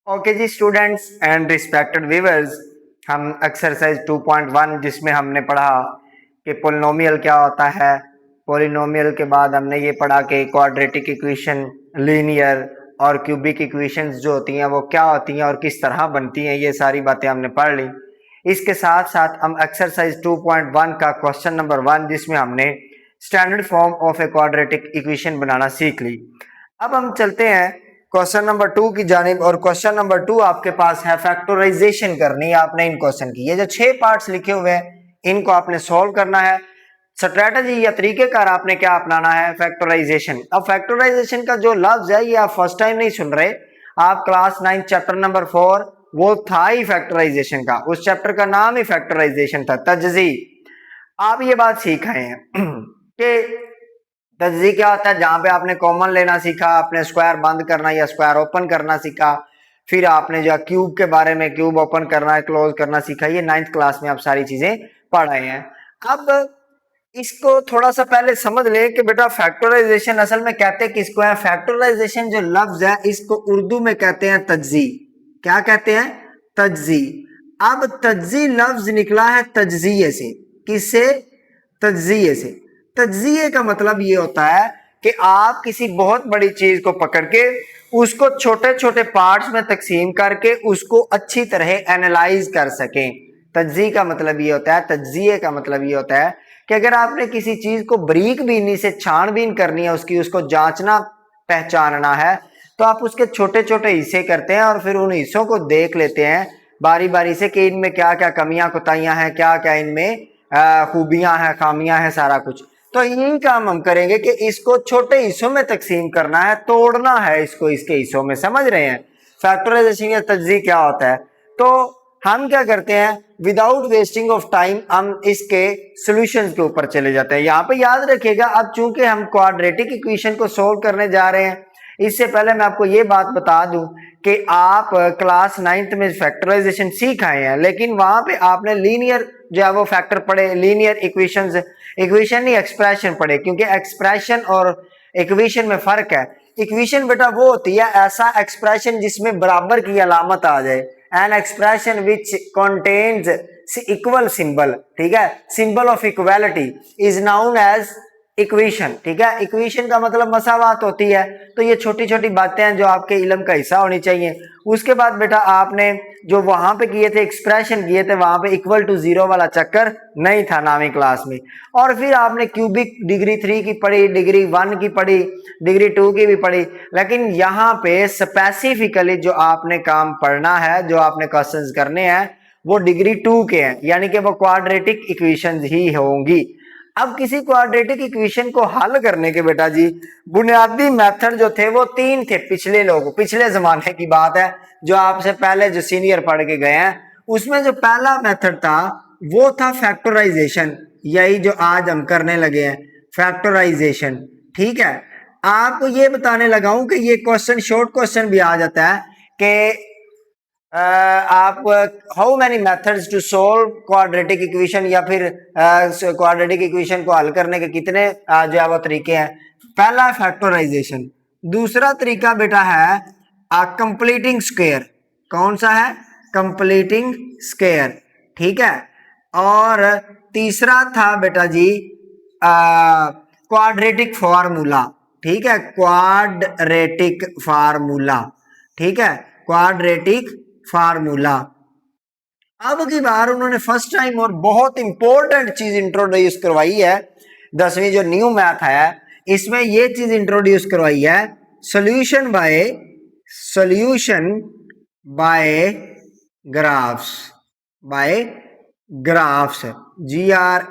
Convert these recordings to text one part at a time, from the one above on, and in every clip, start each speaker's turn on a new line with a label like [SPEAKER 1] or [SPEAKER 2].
[SPEAKER 1] Okay ji students and respected viewers, हम exercise 2.1 जिसमें हमने पढ़ा कि पोलिनोमियल क्या होता है। पोलिनोमियल के बाद हमने ये पढ़ा कि क्वाड्रेटिक इक्वेशन, लीनियर और क्यूबिक इक्वेशंस जो होती हैं वो क्या होती हैं और किस तरह बनती हैं, ये सारी बातें हमने पढ़ ली। इसके साथ साथ हम एक्सरसाइज 2.1 का क्वेश्चन नंबर 1 जिसमें हमने standard form of a quadratic equation बनाना सीख ली। अब हम चलते हैं क्वेश्चन नंबर 2 की जानिब, और क्वेश्चन नंबर 2 आपके पास है फैक्टराइजेशन करनी है आपने इन क्वेश्चन की। ये जो 6 पार्ट्स लिखे हुए हैं इनको आपने सॉल्व करना है। स्ट्रेटजी या तरीकेकार आपने क्या अपनाना है, फैक्टराइजेशन। अब फैक्टराइजेशन का जो लफ्ज है ये आप फर्स्ट टाइम नहीं सुन रहे, आप क्लास 9 चैप्टर नंबर 4 वो था ही फैक्टराइजेशन का, उस चैप्टर का नाम ही फैक्टराइजेशन था, तजज़ी। आप ये बात सीख आए हैं कि तजज़ी क्या होता है, जहां पे आपने कॉमन लेना सीखा, आपने स्क्वायर बंद करना या स्क्वायर ओपन करना सीखा, फिर आपने जो क्यूब के बारे में क्यूब ओपन करना है क्लोज करना सीखा। ये 9th क्लास में आप सारी चीजें पढ़ रहे हैं। अब इसको थोड़ा सा पहले समझ ले कि बेटा फैक्टराइजेशन असल में कहते किसको है। फैक्टराइजेशन जो लफ्ज है इसको उर्दू में कहते हैं तज्जी। क्या कहते हैं? तज्जी। अब तज्जी लफ्ज निकला है तज्जिए से। किससे? तज्जिए से। तज्जिए का मतलब ये होता है कि आप किसी बहुत बड़ी चीज को पकड़ के उसको छोटे छोटे पार्ट्स में तकसीम करके उसको अच्छी तरह एनालाइज कर सकें। तज्जी का मतलब ये होता है, तज्जिए का मतलब ये होता है कि अगर आपने किसी चीज को बारीक बीनी से छानबीन करनी है, उसको जांचना पहचानना है, तो आप उसके छोटे छोटे हिस्से करते हैं और फिर उन हिस्सों को देख लेते हैं बारी बारी से कि इनमें क्या क्या कमियां कुताइयां हैं, क्या क्या इनमें खूबियां हैं, खामियां हैं, सारा कुछ। तो यही काम हम करेंगे कि इसको छोटे हिस्सों में तकसीम करना है, तोड़ना है इसको इसके हिस्सों में। समझ रहे हैं फैक्टराइजेशन या तज्जी क्या होता है? तो हम क्या करते हैं, विदाउट वेस्टिंग ऑफ टाइम हम इसके सॉल्यूशंस के ऊपर चले जाते हैं। यहाँ पे याद रखिएगा, अब चूंकि हम क्वाड्रेटिक इक्वेशन को सोल्व करने जा रहे हैं, इससे पहले मैं आपको ये बात बता दूं कि आप क्लास 9th में फैक्टराइजेशन सीख आए हैं, लेकिन वहां पे आपने लीनियर जो है वो फैक्टर पढ़े, लीनियर इक्वेशंस, इक्वेशन नहीं एक्सप्रेशन पढ़े, क्योंकि एक्सप्रेशन और इक्वेशन में फर्क है। इक्वेशन बेटा वो होती है ऐसा एक्सप्रेशन जिसमें बराबर की अलामत आ जाए, an expression which contains equal symbol, ठीक है, symbol of equality is known as equation. ठीक है, इक्वेशन का मतलब मसावात होती है। तो ये छोटी छोटी बातें हैं जो आपके इल्म का हिस्सा होनी चाहिए। उसके बाद बेटा आपने जो वहां पे किए थे, एक्सप्रेशन किए थे, वहां पे इक्वल टू जीरो वाला चक्कर नहीं था नामी क्लास में। और फिर आपने क्यूबिक डिग्री 3 की पढ़ी, डिग्री 1 की पढ़ी, डिग्री 2 की भी पढ़ी, लेकिन यहाँ पे स्पेसिफिकली जो आपने काम पढ़ना है, जो आपने क्वेश्चंस करने हैं, वो डिग्री 2 के हैं, यानी कि वो क्वाड्रेटिक इक्वेशंस ही होंगी। अब किसी क्वाड्रेटिक इक्वेशन को हल करने के बेटा जी बुनियादी मेथड जो थे वो 3 थे। पिछले लोग, पिछले जमाने की बात है, जो आपसे पहले जो सीनियर पढ़ के गए हैं, उसमें जो पहला मेथड था वो था फैक्टराइजेशन। यही जो आज हम करने लगे हैं, फैक्टराइजेशन। ठीक है, आपको ये बताने लगा हूं कि ये क्वेश्चन शॉर्ट क्वेश्चन भी आ जाता है कि आप how many methods to solve quadratic equation, या फिर क्वाड्रेटिक इक्वेशन को हल करने के कितने जो है वो तरीके हैं। पहला फैक्टराइजेशन। दूसरा तरीका बेटा है कंप्लीटिंग स्क्वायर। कौन सा है? Completing square. ठीक है, और तीसरा था बेटा जी क्वाड्रेटिक फार्मूला। ठीक है, क्वाड्रेटिक फार्मूला। ठीक है, क्वाड्रेटिक फार्मूला। अब की बार उन्होंने फर्स्ट टाइम और बहुत इंपॉर्टेंट चीज इंट्रोड्यूस करवाई है, 10वीं जो न्यू मैथ है इसमें ये चीज इंट्रोड्यूस करवाई है, solution by graphs. By graphs, GRAPHS।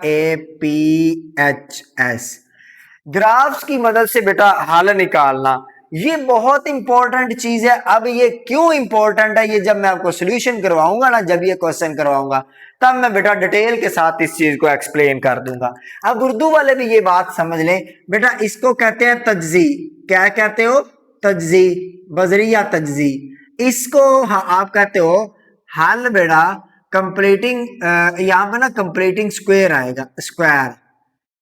[SPEAKER 1] Graphs की मदद से बेटा हल निकालना, ये बहुत इंपॉर्टेंट चीज है। अब ये क्यों इंपॉर्टेंट है, ये जब मैं आपको सॉल्यूशन करवाऊंगा ना, जब ये क्वेश्चन करवाऊंगा, तब मैं बेटा डिटेल के साथ इस चीज को एक्सप्लेन कर दूंगा। अब उर्दू वाले भी ये बात समझ लें बेटा, इसको कहते हैं तज्जी। क्या कहते हो? तज्जी, बजरिया तज्जी। इसको आप कहते हो हल बेटा कंप्लीटिंग, यहां पर ना कंप्लीटिंग स्क्वायर आएगा, स्क्वायर,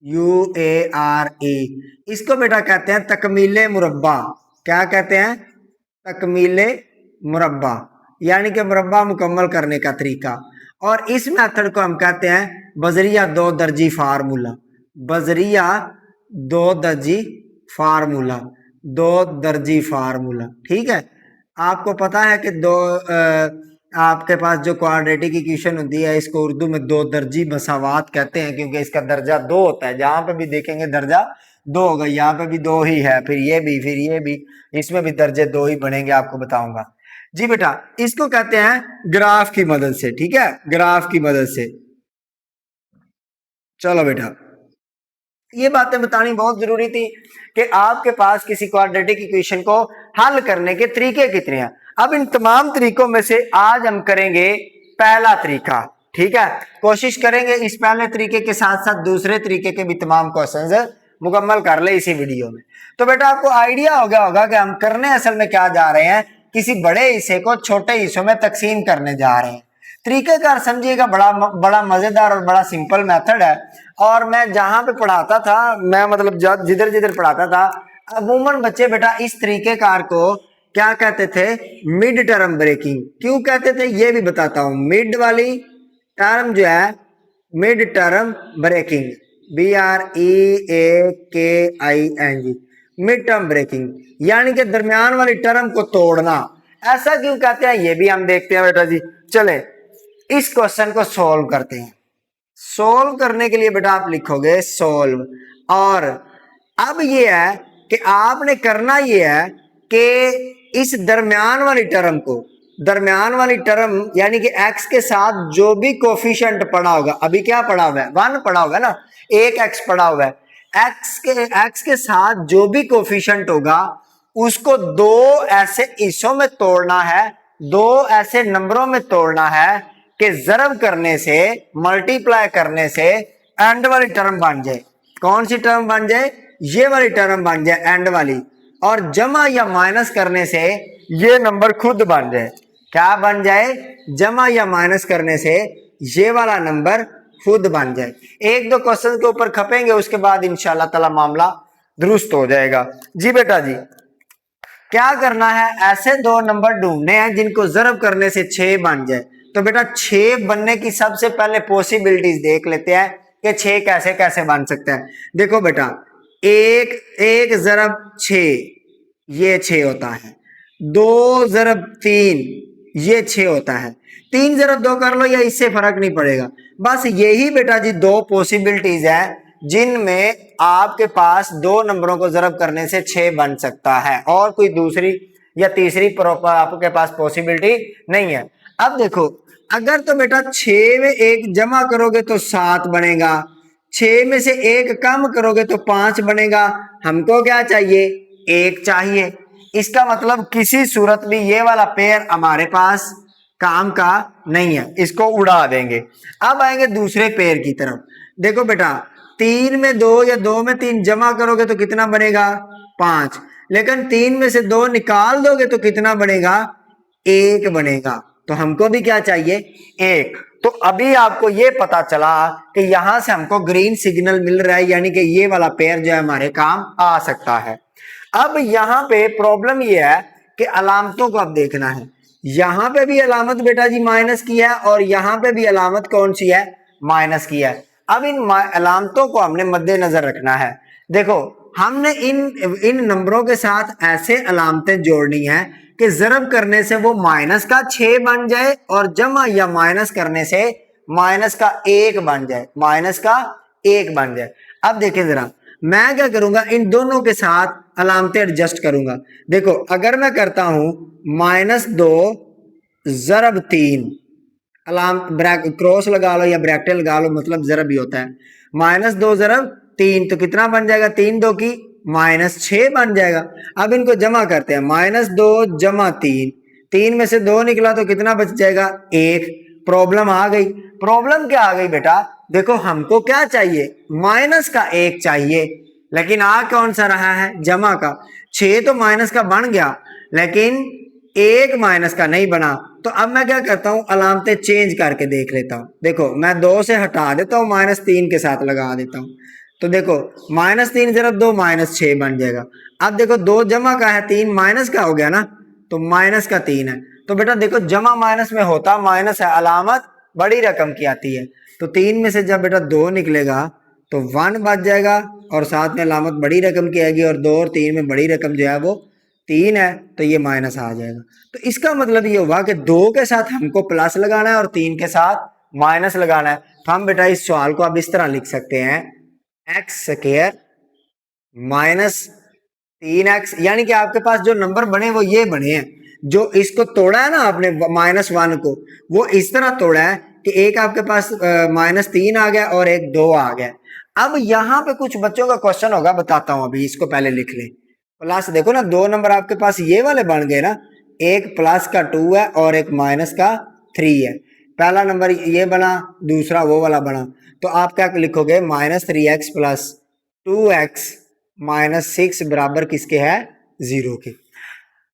[SPEAKER 1] UARE। इसको बेटा कहते हैं तकमीले मुरब्बा। क्या कहते हैं? तकमीले मुरब्बा, यानी कि मुरब्बा मुकम्मल करने का तरीका। और इस मेथड को हम कहते हैं बजरिया दो दर्जी फार्मूला। बजरिया दो दर्जी फार्मूला, दो दर्जी फार्मूला। ठीक है, आपको पता है कि आपके पास जो क्वाड्रेटिक इक्वेशन होती है इसको उर्दू में दो दर्जी मसावात कहते हैं, क्योंकि इसका दर्जा दो होता है। जहां पे भी देखेंगे दर्जा दो होगा, यहाँ पे भी दो ही है, फिर ये भी, इसमें भी दर्जे दो ही बनेंगे, आपको बताऊंगा। जी बेटा, इसको कहते हैं ग्राफ की मदद से। ठीक है, ग्राफ की मदद से। चलो बेटा, ये बातें बतानी बहुत जरूरी थी कि आपके पास किसी क्वाड्रेटिक इक्वेशन को हल करने के तरीके कितने हैं। अब इन तमाम तरीकों में से आज हम करेंगे पहला तरीका। ठीक है, कोशिश करेंगे इस पहले तरीके के साथ साथ दूसरे तरीके के भी तमाम क्वेश्चंस मुकम्मल कर ले इसी वीडियो में। तो बेटा आपको आइडिया हो गया होगा कि हम करने असल में क्या जा रहे हैं, किसी बड़े हिस्से को छोटे हिस्सों में तकसीम करने जा रहे हैं। तरीकेकार समझिएगा, बड़ा मजेदार और बड़ा सिंपल मेथड है। और मैं जहां पे पढ़ाता था, मैं मतलब जिधर जिधर पढ़ाता था, अमूमन बच्चे बेटा इस तरीकेकार को क्या कहते थे, मिड टर्म ब्रेकिंग। क्यों कहते थे ये भी बताता हूं। मिड वाली टर्म जो है mid term breaking, BREAKING, mid term breaking, यानी कि दरमियान वाली टर्म को तोड़ना। ऐसा क्यों कहते हैं ये भी हम देखते हैं बेटा जी। चले इस क्वेश्चन को सॉल्व करते हैं। सोल्व करने के लिए बेटा आप लिखोगे सोल्व, और अब ये है कि आपने करना ये है कि इस दरमियान वाली टर्म को, दरमियान वाली टर्म यानी कि x के साथ जो भी कोफिशिएंट पड़ा होगा, अभी क्या पड़ा हुआ है, 1 पड़ा होगा ना, एक x पड़ा हुआ है, x के साथ जो भी कोफिशिएंट होगा उसको दो ऐसे हिस्सों में तोड़ना है, दो ऐसे नंबरों में तोड़ना है कि जरब करने से, मल्टीप्लाई करने से एंड वाली टर्म बन जाए। कौन सी टर्म बन जाए, ये वाली टर्म बन जाए एंड वाली, और जमा या माइनस करने से ये नंबर खुद बन जाए। क्या बन जाए, जमा या माइनस करने से ये वाला नंबर खुद बन जाए। एक दो क्वेश्चन के ऊपर खपेंगे, उसके बाद इंशाल्लाह ताला मामला दुरुस्त हो जाएगा। जी बेटा जी, क्या करना है, ऐसे दो नंबर ढूंढने हैं जिनको जरब करने से 6 बन जाए। तो बेटा 6 बनने की सबसे पहले पॉसिबिलिटीज देख लेते हैं कि 6 कैसे कैसे बन सकता है। देखो बेटा, एक जरब 6 ये 6 होता है, 2 जरब 3 ये 6 होता है, 3 जरब 2 कर लो या इससे फर्क नहीं पड़ेगा। बस यही बेटा जी दो पॉसिबिलिटीज है जिनमें आपके पास दो नंबरों को जरब करने से 6 बन सकता है, और कोई दूसरी या तीसरी आपके पास पॉसिबिलिटी नहीं है। अब देखो, अगर तो बेटा 6 में 1 जमा करोगे तो 7 बनेगा, 6 में से 1 कम करोगे तो 5 बनेगा। हमको क्या चाहिए, 1 चाहिए। इसका मतलब किसी सूरत भी ये वाला पेयर हमारे पास काम का नहीं है, इसको उड़ा देंगे। अब आएंगे दूसरे पेयर की तरफ। देखो बेटा, 3 में 2 या 2 में 3 जमा करोगे तो कितना बनेगा, 5, लेकिन 3 में से 2 निकाल दोगे तो कितना बनेगा, 1 बनेगा। तो हमको भी क्या चाहिए, 1। तो अभी आपको ये पता चला कि यहां से हमको ग्रीन सिग्नल मिल रहा है, यानी कि ये वाला पेयर जो है हमारे काम आ सकता है। अब यहाँ पे प्रॉब्लम ये है कि अलामतों को अब देखना है। यहां पे भी अलामत बेटा जी माइनस की है, और यहां पे भी अलामत कौन सी है, माइनस की है। अब इन अलामतों को हमने मद्देनजर रखना है। देखो, हमने इन नंबरों के साथ ऐसे अलामतें जोड़नी है कि जरब करने से वो माइनस का 6 बन जाए, और जमा या माइनस करने से माइनस का 1 बन जाए, माइनस का 1 बन जाए। अब देखें जरा, मैं क्या करूंगा, इन दोनों के साथ अलामतें एडजस्ट करूंगा। देखो, अगर मैं करता हूं -2 जरब 3, अलाम क्रॉस लगा लो या ब्रैकेट लगा लो, मतलब जरब ही होता है। -2 जरब 3 तो कितना बन जाएगा, 3 2 की -6 बन जाएगा। अब इनको जमा करते हैं, -2 जमा 3, 3 में से 2 निकला तो कितना बच जाएगा, 1। प्रॉब्लम आ गई। प्रॉब्लम क्या आ गई बेटा, देखो हमको क्या चाहिए, माइनस का 1 चाहिए, लेकिन आ कौन सा रहा है, जमा का। 6 तो माइनस का बन गया, लेकिन 1 माइनस का नहीं बना। तो अब मैं क्या करता हूं, अलामतें चेंज करके देख लेता हूं। देखो, मैं 2 से हटा देता हूं, -3 के साथ लगा देता हूं। तो देखो, -3 जरब 2 -6 बन जाएगा। अब देखो, 2 जमा का है, 3 माइनस का हो गया ना, तो माइनस का 3 है। तो बेटा देखो जमा माइनस में होता माइनस है, अलामत बड़ी रकम की आती है। तो 3 में से जब बेटा 2 निकलेगा तो 1 बच जाएगा और साथ में अलामत बड़ी रकम की आएगी, और 2 और 3 में बड़ी रकम जो है वो 3 है, तो ये माइनस आ जाएगा। तो इसका मतलब ये हुआ कि 2 के साथ हमको प्लस लगाना है और 3 के साथ माइनस लगाना है। तो हम बेटा इस सवाल को अब इस तरह लिख सकते हैं, एक्स स्क्वायर माइनस 3x, यानी कि आपके पास जो नंबर बने वो ये बने हैं। जो इसको तोड़ा है ना आपने -1 को, वो इस तरह तोड़ा है कि एक आपके पास -3 आ गया और एक 2 आ गया। अब यहाँ पे कुछ बच्चों का क्वेश्चन होगा, बताता हूं, अभी इसको पहले लिख लें। प्लस देखो ना, 2 नंबर आपके पास ये वाले बन गए ना, एक प्लस का 2 है और एक माइनस का 3 है। पहला नंबर ये बना, दूसरा वो वाला बना। तो आप क्या लिखोगे, -3x प्लस 2x माइनस 6 बराबर किसके है, 0 के।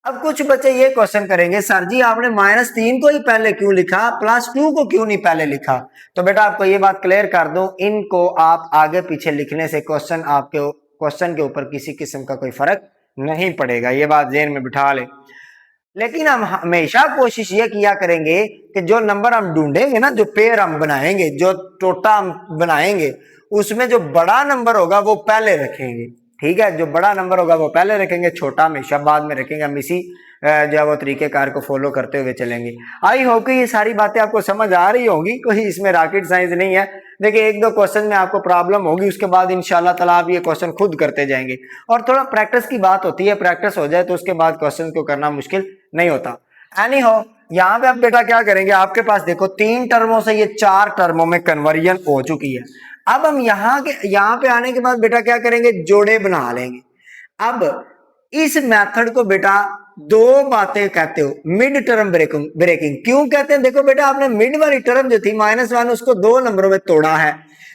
[SPEAKER 1] अब कुछ बच्चे ये क्वेश्चन करेंगे, सर जी आपने -3 को ही पहले क्यों लिखा, +2 को क्यों नहीं पहले लिखा। तो बेटा आपको ये बात क्लियर कर दूं, इनको आप आगे पीछे लिखने से क्वेश्चन के ऊपर किसी किस्म का कोई फर्क नहीं पड़ेगा, ये बात ज़हन में बिठा ले। लेकिन हम हमेशा कोशिश ये किया करेंगे कि जो नंबर हम ढूंढेंगे ना, जो पेयर हम बनाएंगे, जो टोटा हम बनाएंगे, उसमें जो बड़ा नंबर होगा वो पहले रखेंगे। ठीक है, जो बड़ा नंबर होगा वो पहले रखेंगे, छोटा हमेशा बाद में रखेंगे। हम इसी जो है वो तरीकेकार को फॉलो करते हुए चलेंगे। आई होप कि ये सारी बातें आपको समझ आ रही होंगी, कोई इसमें रॉकेट साइंस नहीं है। देखिए 1-2 क्वेश्चन में आपको प्रॉब्लम होगी, उसके बाद इंशाल्लाह ताला आप ये क्वेश्चन खुद करते जाएंगे। और थोड़ा प्रैक्टिस की बात होती है, प्रैक्टिस हो जाए तो उसके बाद क्वेश्चन को करना मुश्किल नहीं होता। एनी हो, यहाँ पे आप बेटा क्या करेंगे, आपके पास देखो 3 टर्मों से ये 4 टर्मों में कन्वर्जन हो चुकी है। अब हम यहाँ पे आने के बाद बेटा क्या करेंगे, जोड़े बना लेंगे। अब इस मेथड को बेटा 2 बातें कहते हो, मिड टर्म ब्रेकिंग क्यों कहते हैं। देखो बेटा आपने मिड वाली टर्म जो थी -1, उसको 2 नंबरों में तोड़ा है,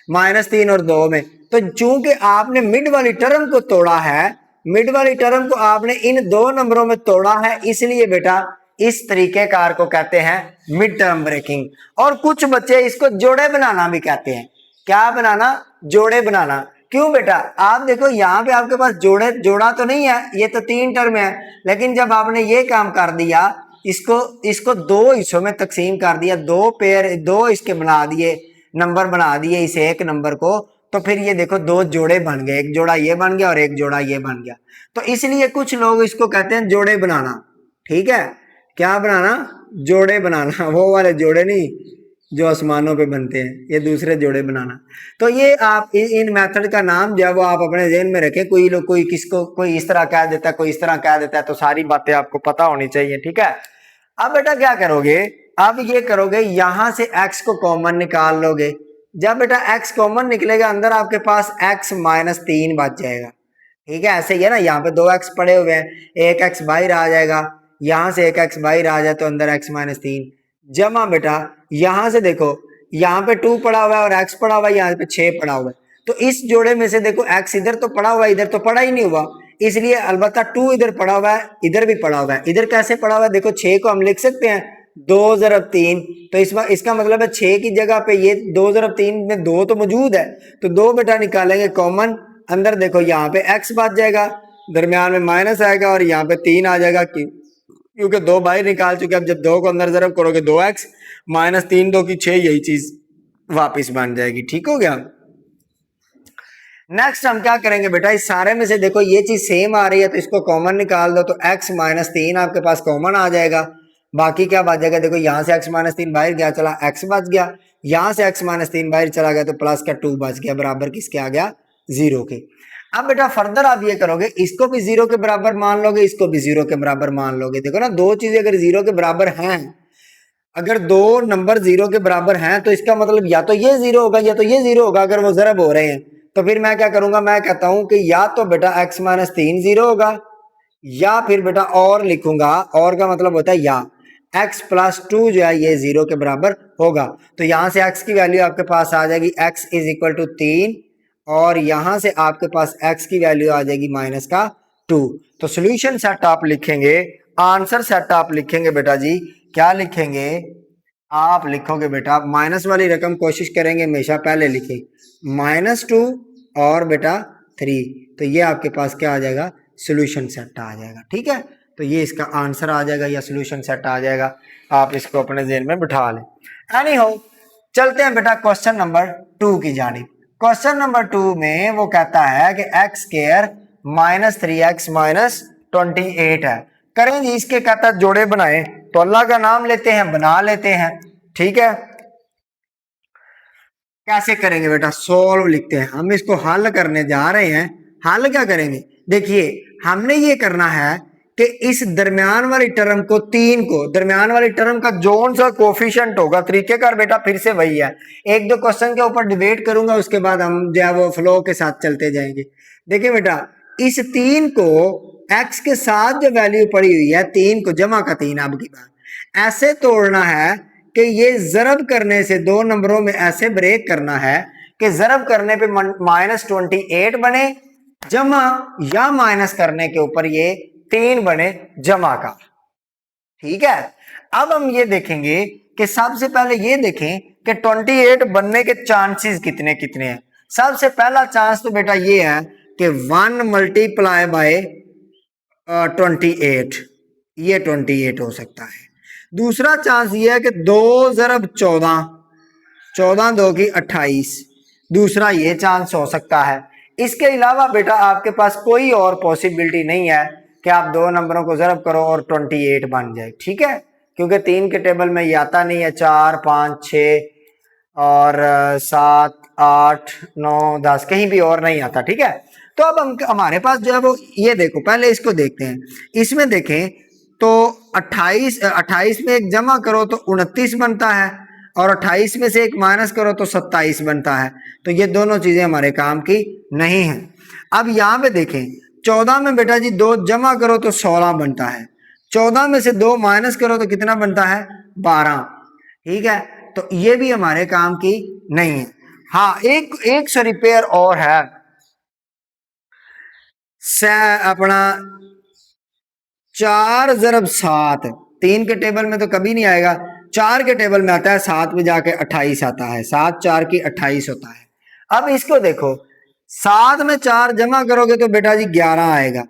[SPEAKER 1] -3 और 2 में। तो चूंकि आपने मिड वाली टर्म को तोड़ा है, मिड वाली टर्म को आपने इन 2 नंबरों में तोड़ा है, इसलिए बेटा इस तरीके कार को कहते हैं मिड टर्म ब्रेकिंग। और कुछ बच्चे इसको जोड़े बनाना भी कहते हैं। क्या बनाना, जोड़े बनाना। क्यों बेटा, आप देखो यहाँ पे आपके पास जोड़ा तो नहीं है, ये तो 3 टर्म है, लेकिन जब आपने ये काम कर दिया, इसको 2 हिस्सों में तकसीम कर दिया, 2 पेयर 2 इसके बना दिए, नंबर बना दिए इस एक नंबर को, तो फिर ये देखो 2 जोड़े बन गए, एक जोड़ा ये बन गया और एक जोड़ा ये बन गया। तो इसलिए कुछ लोग इसको कहते हैं जोड़े बनाना। ठीक है, क्या बनाना, जोड़े बनाना, वो वाले जोड़े नहीं जो आसमानों पे बनते हैं, ये दूसरे जोड़े बनाना। तो ये आप इन मेथड का नाम जो है वो आप अपने ज़हन में रखें। कोई लोग कोई इस तरह कह देता है, कोई इस तरह कह देता है, तो सारी बातें आपको पता होनी चाहिए। ठीक है, अब बेटा क्या करोगे, अब ये करोगे, यहां से x को कॉमन निकाल लोगे। जब बेटा x कॉमन निकलेगा, अंदर आपके पास x -3 बच जाएगा। ठीक है, ऐसे ही है ना, यहाँ पे 2x पड़े हुए हैं, एक x बाहर आ जाएगा, यहां से एक x बाहर आ जाए तो अंदर x -3 जमा बेटा यहां से देखो, यहाँ पे 2 पड़ा हुआ है और x पड़ा हुआ है, यहाँ पे 6 पड़ा हुआ है। तो इस जोड़े में से देखो x इधर तो पड़ा हुआ है, इधर तो पड़ा ही नहीं हुआ, इसलिए अलबत्ता 2 इधर पड़ा हुआ है, इधर भी पड़ा हुआ है। इधर कैसे पड़ा हुआ है, देखो 6 को हम लिख सकते हैं 2 × 3, तो इसका मतलब है 6 की जगह पे ये 2 × 3 में 2 तो मौजूद है, तो 2 बेटा निकालेंगे कॉमन। अंदर देखो यहाँ पे x बच जाएगा, दरमियान में माइनस आएगा और यहाँ पे 3 आ जाएगा, क्योंकि 2 बाहर निकाल चुके। अब जब 2 को अंदर ज़रब करोगे 2x -3 2 की 6, यही चीज वापस बन जाएगी। ठीक हो गया। नेक्स्ट हम क्या करेंगे बेटा, इस सारे में से देखो ये चीज सेम आ रही है, तो इसको कॉमन निकाल दो, तो x -3 आपके पास कॉमन आ जाएगा। बाकी क्या बच जाएगा, देखो यहाँ से x -3 बाहर गया, चला x बच गया, यहाँ से x -3 बाहर चला गया तो प्लस का 2 बच गया, बराबर किसके आ गया, 0 के। अब बेटा फर्दर आप ये करोगे, इसको भी 0 के बराबर मान लोगे, इसको भी 0 के बराबर मान लोगे। देखो ना, 2 चीजें अगर 0 के बराबर हैं, अगर 2 नंबर 0 के बराबर हैं, तो इसका मतलब या तो ये 0 होगा या तो ये 0 होगा। अगर वो ज़रब हो रहे हैं तो फिर मैं क्या करूंगा, मैं कहता हूं कि या तो बेटा x -3 0 होगा, या फिर बेटा और लिखूंगा, और का मतलब होता है या x + 2 जो है ये 0 के बराबर होगा। तो यहां से x की वैल्यू आपके पास आ जाएगी x = 3, और यहां से आपके पास x की वैल्यू आ जाएगी -2। तो सोल्यूशन सेट आप लिखेंगे, आंसर सेट आप लिखेंगे बेटा जी, क्या लिखेंगे, आप लिखोगे बेटा माइनस वाली रकम कोशिश करेंगे हमेशा पहले लिखे, -2 और बेटा 3, तो ये आपके पास क्या आ जाएगा, सोल्यूशन सेट आ जाएगा। ठीक है, तो ये इसका आंसर आ जाएगा या सोल्यूशन सेट आ जाएगा। आप इसको अपने ज़हन में बिठा लें। एनी हो, चलते हैं बेटा क्वेश्चन नंबर 2 की जानिब। क्वेश्चन नंबर 2 में वो कहता है कि x square minus 3x minus 28 है। करें जी, इसके कहता है जोड़े बनाए, तो अल्लाह का नाम लेते हैं, बना लेते हैं। ठीक है, कैसे करेंगे बेटा? सोल्व लिखते हैं, हम इसको हल करने जा रहे हैं। हल क्या करेंगे? देखिए, हमने ये करना है कि इस दरमियान वाली टर्म को, 3 को, दरमियान वाली टर्म का जोन सा कोफिशिएंट होगा, तरीकेकार बेटा फिर से वही है। एक दो क्वेश्चन के ऊपर डिबेट करूंगा, उसके बाद हम जो है वो फ्लो के साथ चलते जाएंगे। देखिए बेटा, इस 3 को x के साथ जो वैल्यू पड़ी हुई है 3 को जमा का 3, अब की बात ऐसे तोड़ना है कि ये जरब करने से दो नंबरों में ऐसे ब्रेक करना है कि जरब करने पे -28 बने जमा, या माइनस करने के ऊपर ये 3 बने जमा का। ठीक है, अब हम ये देखेंगे कि सबसे पहले ये देखें कि 28 बनने के चांसेस कितने कितने हैं। सबसे पहला चांस तो बेटा ये है कि 1 मल्टीप्लाई बाय 28, ये 28 हो सकता है। दूसरा चांस ये है कि 2 ज़रब 14, 14 2 की 28, दूसरा ये चांस हो सकता है। इसके अलावा बेटा आपके पास कोई और पॉसिबिलिटी नहीं है कि आप दो नंबरों को ज़रब करो और 28 बन जाए। ठीक है, क्योंकि 3 के टेबल में ये आता नहीं है, 4 5 6 और 7 8 9 10 कहीं भी और नहीं आता। ठीक है, तो अब हम हमारे पास जो है वो ये देखो, पहले इसको देखते हैं। इसमें देखें तो 28 में एक जमा करो तो 29 बनता है, और 28 में से एक माइनस करो तो 27 बनता है। तो ये दोनों चीजें हमारे काम की नहीं है। अब यहाँ पे देखें, 14 में बेटा जी 2 जमा करो तो 16 बनता है, 14 में से 2 माइनस करो तो कितना बनता है? 12। ठीक है, तो ये भी हमारे काम की नहीं है। हाँ, एक सॉरी पेयर और है, अपना 4 ज़रब 7, 3 के टेबल में तो कभी नहीं आएगा, 4 के टेबल में आता है, 7 में जाके 28 आता है, 7 4 की 28 होता है। अब इसको देखो, 7 में 4 जमा करोगे तो बेटा जी 11 आएगा,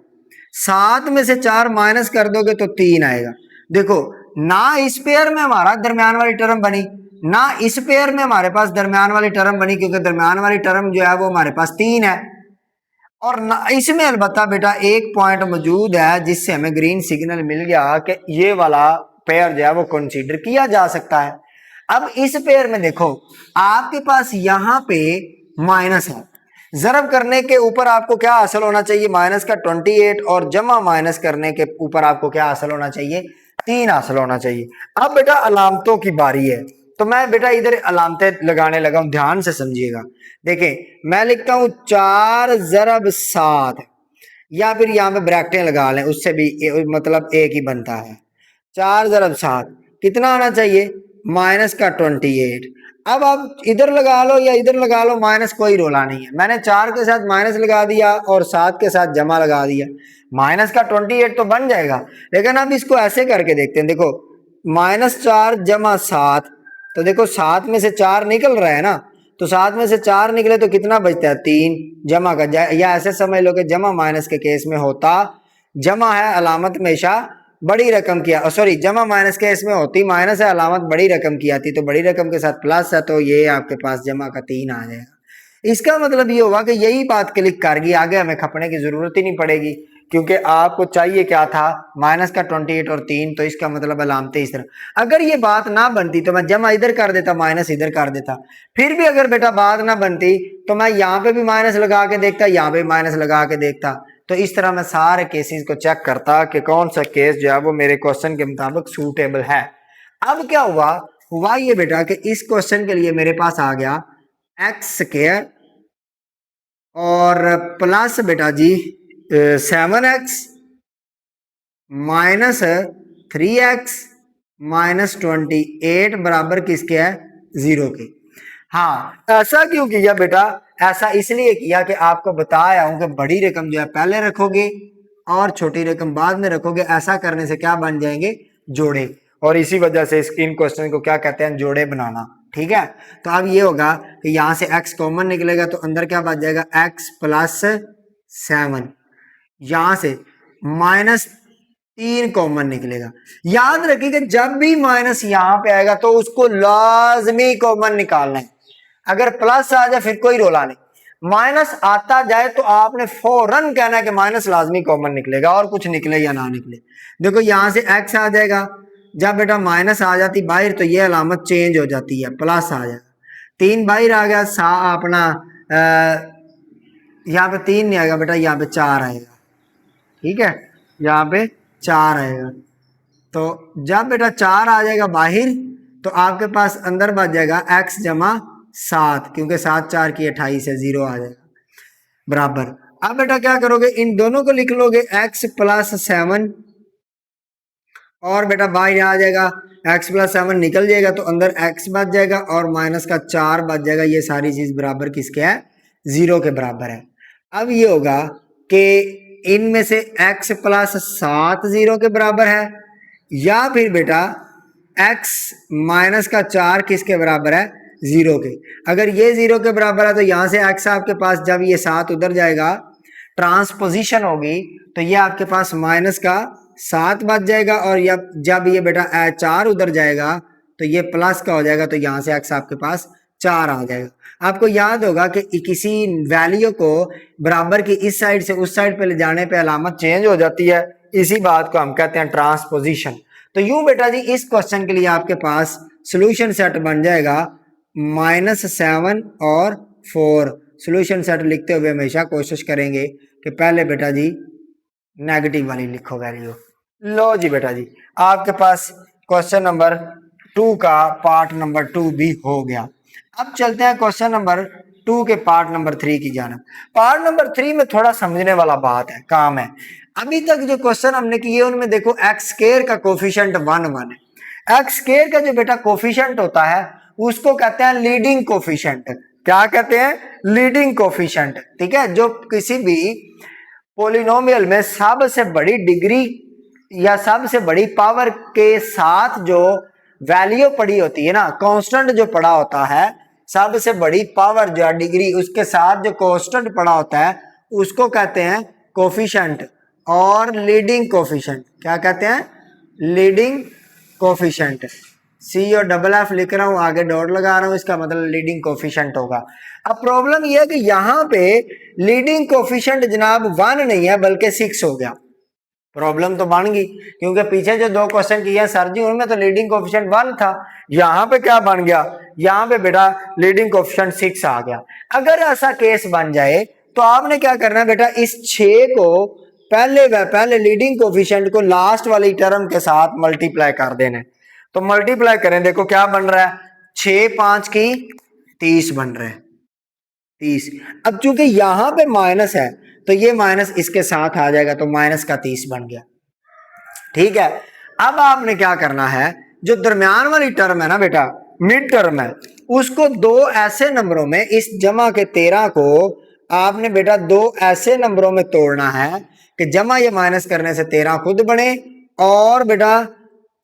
[SPEAKER 1] 7 में से 4 माइनस कर दोगे तो 3 आएगा। देखो, ना इस पेयर में हमारा दरमियान वाली टर्म बनी, ना इस पेयर में हमारे पास दरमियान वाली टर्म बनी, क्योंकि दरमियान वाली टर्म जो है वो हमारे पास 3 है, और ना इसमें अलबत्ता बेटा एक पॉइंट मौजूद है जिससे हमें ग्रीन सिग्नल मिल गया कि ये वाला पेयर जो है वो कंसीडर किया जा सकता है। अब इस पेयर में देखो, आपके पास यहाँ पे माइनस है, जरब करने के ऊपर आपको क्या हासिल होना चाहिए? माइनस का 28, और जमा माइनस करने के ऊपर आपको क्या हासिल होना चाहिए? 3 हासिल होना चाहिए। अब बेटा अलामतों की बारी है, तो मैं बेटा इधर अलामतें लगाने लगा हूं, ध्यान से समझिएगा। देखें, मैं लिखता हूं 4 ज़रब 7, या फिर यहां पे ब्रैकेटें लगा लें, उससे भी मतलब एक ही बनता है। 4 ज़रब 7 कितना आना चाहिए? माइनस का 28। अब आप इधर लगा लो या इधर लगा लो, माइनस कोई रोला नहीं है। मैंने 4 के साथ माइनस लगा दिया और 7 के साथ जमा लगा दिया, माइनस का 28 तो बन जाएगा। लेकिन अब इसको ऐसे करके देखते हैं, देखो -4 जमा 7, तो देखो 7 में से 4 निकल रहा है ना, तो 7 में से 4 निकले तो कितना बचता है? 3 जमा का, या ऐसे समझ लो कि जमा माइनस के केस में होता, जमा है अलामत हमेशा बड़ी रकम की, सॉरी जमा माइनस केस में होती माइनस है, अलामत बड़ी रकम की आती, तो बड़ी रकम के साथ प्लस है, तो ये आपके पास जमा का 3 आ जाएगा। इसका मतलब ये होगा कि यही बात क्लिक कर गई, आगे हमें खपने की जरूरत ही नहीं पड़ेगी, क्योंकि आपको चाहिए क्या था? माइनस का 28 और 3, तो इसका मतलब अलामतें इस तरह। अगर ये बात ना बनती तो मैं जमा इधर कर देता, माइनस इधर कर देता। फिर भी अगर बेटा बात ना बनती तो मैं यहाँ पे भी माइनस लगा के देखता, यहाँ पे माइनस लगा के देखता। तो इस तरह मैं सारे केसेस को चेक करता कि कौन सा केस जो है वो मेरे क्वेश्चन के मुताबिक सूटेबल है। अब क्या हुआ ये बेटा कि इस क्वेश्चन के लिए मेरे पास आ गया एक्स स्क्वायर और प्लस बेटा जी 7x माइनस 3x माइनस 28 बराबर किसके है? 0 के। हाँ, ऐसा क्यों किया बेटा? ऐसा इसलिए किया कि आपको बताया हूं कि बड़ी रकम जो है पहले रखोगे और छोटी रकम बाद में रखोगे, ऐसा करने से क्या बन जाएंगे? जोड़े। और इसी वजह से इन क्वेश्चन को क्या कहते हैं? जोड़े बनाना। ठीक है, तो अब ये होगा कि यहां से x कॉमन निकलेगा तो अंदर क्या बच जाएगा? x प्लस 7, यहां से 3 कॉमन निकलेगा। याद रखिएगा जब भी माइनस यहां पे आएगा तो उसको लाजमी कॉमन निकालना है। अगर प्लस आ जाए फिर कोई रोला नहीं, माइनस आता जाए तो आपने फौरन कहना है कि माइनस लाजमी कॉमन निकलेगा, और कुछ निकले या ना निकले। देखो यहां से एक्स आ जाएगा, जब बेटा माइनस आ जाती बाहर तो ये अलामत चेंज हो जाती है, प्लस आ जाएगा। 3 बाहर आ गया, अपना यहाँ पे 3 नहीं आएगा बेटा, यहाँ पे 4 आएगा। ठीक है, यहाँ पे 4 आएगा। तो जब बेटा 4 आ जाएगा बाहर तो आपके पास अंदर बच जाएगा x जमा 7, क्योंकि 7 4 की 28 है, 0 आ जाएगा बराबर। अब बेटा क्या करोगे, इन दोनों को लिख लोगे x प्लस 7, और बेटा बाहर आ जाएगा x प्लस 7 निकल जाएगा तो अंदर x बच जाएगा और माइनस का 4 बच जाएगा। ये सारी चीज बराबर किसके है, 0 के बराबर है। अब ये होगा कि इनमें से x प्लस 7 0 के बराबर है, या फिर बेटा x माइनस का 4 किसके बराबर है, 0 के। अगर ये 0 के बराबर है तो यहां से x आपके पास, जब ये 7 उधर जाएगा ट्रांसपोजिशन होगी तो ये आपके पास माइनस का 7 बच जाएगा, और जब ये बेटा 4 उधर जाएगा तो ये प्लस का हो जाएगा, तो यहां से x आपके पास 4 आ जाएगा। आपको याद होगा कि किसी वैल्यू को बराबर की इस साइड से उस साइड पे ले जाने पे अलामत चेंज हो जाती है, इसी बात को हम कहते हैं ट्रांसपोजिशन। तो यूं बेटा जी इस क्वेश्चन के लिए आपके पास सोल्यूशन सेट बन जाएगा -7 और 4। सोल्यूशन सेट लिखते हुए हमेशा कोशिश करेंगे कि पहले बेटा जी नेगेटिव वाली लिखो वैल्यू। लो जी बेटा जी आपके पास क्वेश्चन नंबर 2 का पार्ट नंबर 2 भी हो गया। अब चलते हैं क्वेश्चन नंबर 2 के पार्ट नंबर 3 की जानब। पार्ट नंबर 3 में थोड़ा समझने वाला बात है, काम है। अभी तक जो क्वेश्चन हमने किए उनमें देखो एक्स स्क्वायर का कोफिशिएंट 1 1 है। एक्स स्क्वायर का जो बेटा कोफिशिएंट होता है उसको कहते हैं लीडिंग कोफिशिएंट। क्या कहते हैं, लीडिंग कोफिशिएंट। ठीक है, जो किसी भी पोलिनोमियल में सबसे बड़ी डिग्री या सबसे बड़ी पावर के साथ जो वैल्यू पड़ी होती है ना, कांस्टेंट जो पड़ा होता है, सबसे बड़ी पावर जो डिग्री उसके साथ जो कांस्टेंट पड़ा होता है उसको कहते हैं कोफिशिएंट और लीडिंग कोफिशिएंट। क्या कहते हैं, लीडिंग कोफिशिएंट। COFF लिख रहा हूं, आगे डॉट लगा रहा हूं, इसका मतलब लीडिंग कोफिशिएंट होगा। अब प्रॉब्लम यह है कि यहां पे लीडिंग कोफिशिएंट जनाब 1 नहीं है बल्कि 6 हो गया। प्रॉब्लम तो बन गई, क्योंकि पीछे जो 2 क्वेश्चन किए हैं सर जी उनमें तो लीडिंग कोफिशिएंट 1 था, यहाँ पे क्या बन गया, यहाँ पे बेटा लीडिंग कोफिशिएंट 6 आ गया। अगर ऐसा केस बन जाए तो आपने क्या करना है बेटा, इस 6 को पहले लीडिंग कोफिशिएंट को लास्ट वाली टर्म के साथ मल्टीप्लाई कर देना। तो मल्टीप्लाई करें, देखो क्या बन रहा है, 6 5 की 30 बन रहा है, 30। अब चूंकि यहां पे माइनस है तो ये माइनस इसके साथ आ जाएगा, तो माइनस का 30 बन गया। ठीक है, अब आपने क्या करना है, जो दरमियान वाली टर्म है ना बेटा, मिड टर्म है, उसको 2 ऐसे नंबरों में, इस जमा के 13 को आपने बेटा 2 ऐसे नंबरों में तोड़ना है कि जमा ये माइनस करने से 13 खुद बने और बेटा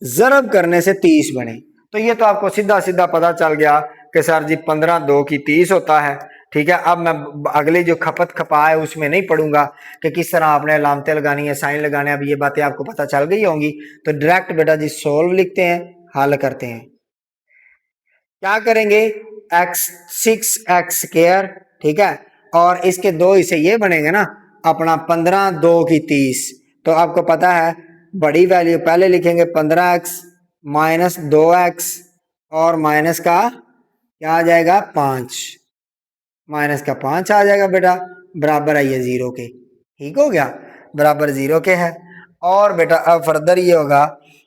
[SPEAKER 1] जरब करने से 30 बने। तो ये तो आपको सीधा सीधा पता चल गया कि सर जी 15 2 की 30 होता है। ठीक है, अब मैं अगली जो खपत खपा है उसमें नहीं पढ़ूंगा कि किस तरह आपने अलामतें लगानी है, साइन लगाने, अब ये बातें आपको पता चल गई होंगी। तो डायरेक्ट बेटा जी सोल्व लिखते हैं, हल करते हैं। क्या करेंगे,6x², ठीक है, और इसके 2 हिस्से ये बनेंगे ना अपना 15 2 की 30। तो आपको पता है बड़ी वैल्यू पहले लिखेंगे 15x माइनस 2x और माइनस का क्या आ जाएगा 5, माइनस का 5 आ जाएगा बेटा, बराबर है ये 0 के। ठीक हो गया, बराबर 0 के है। और बेटा अब फर्दर ये होगा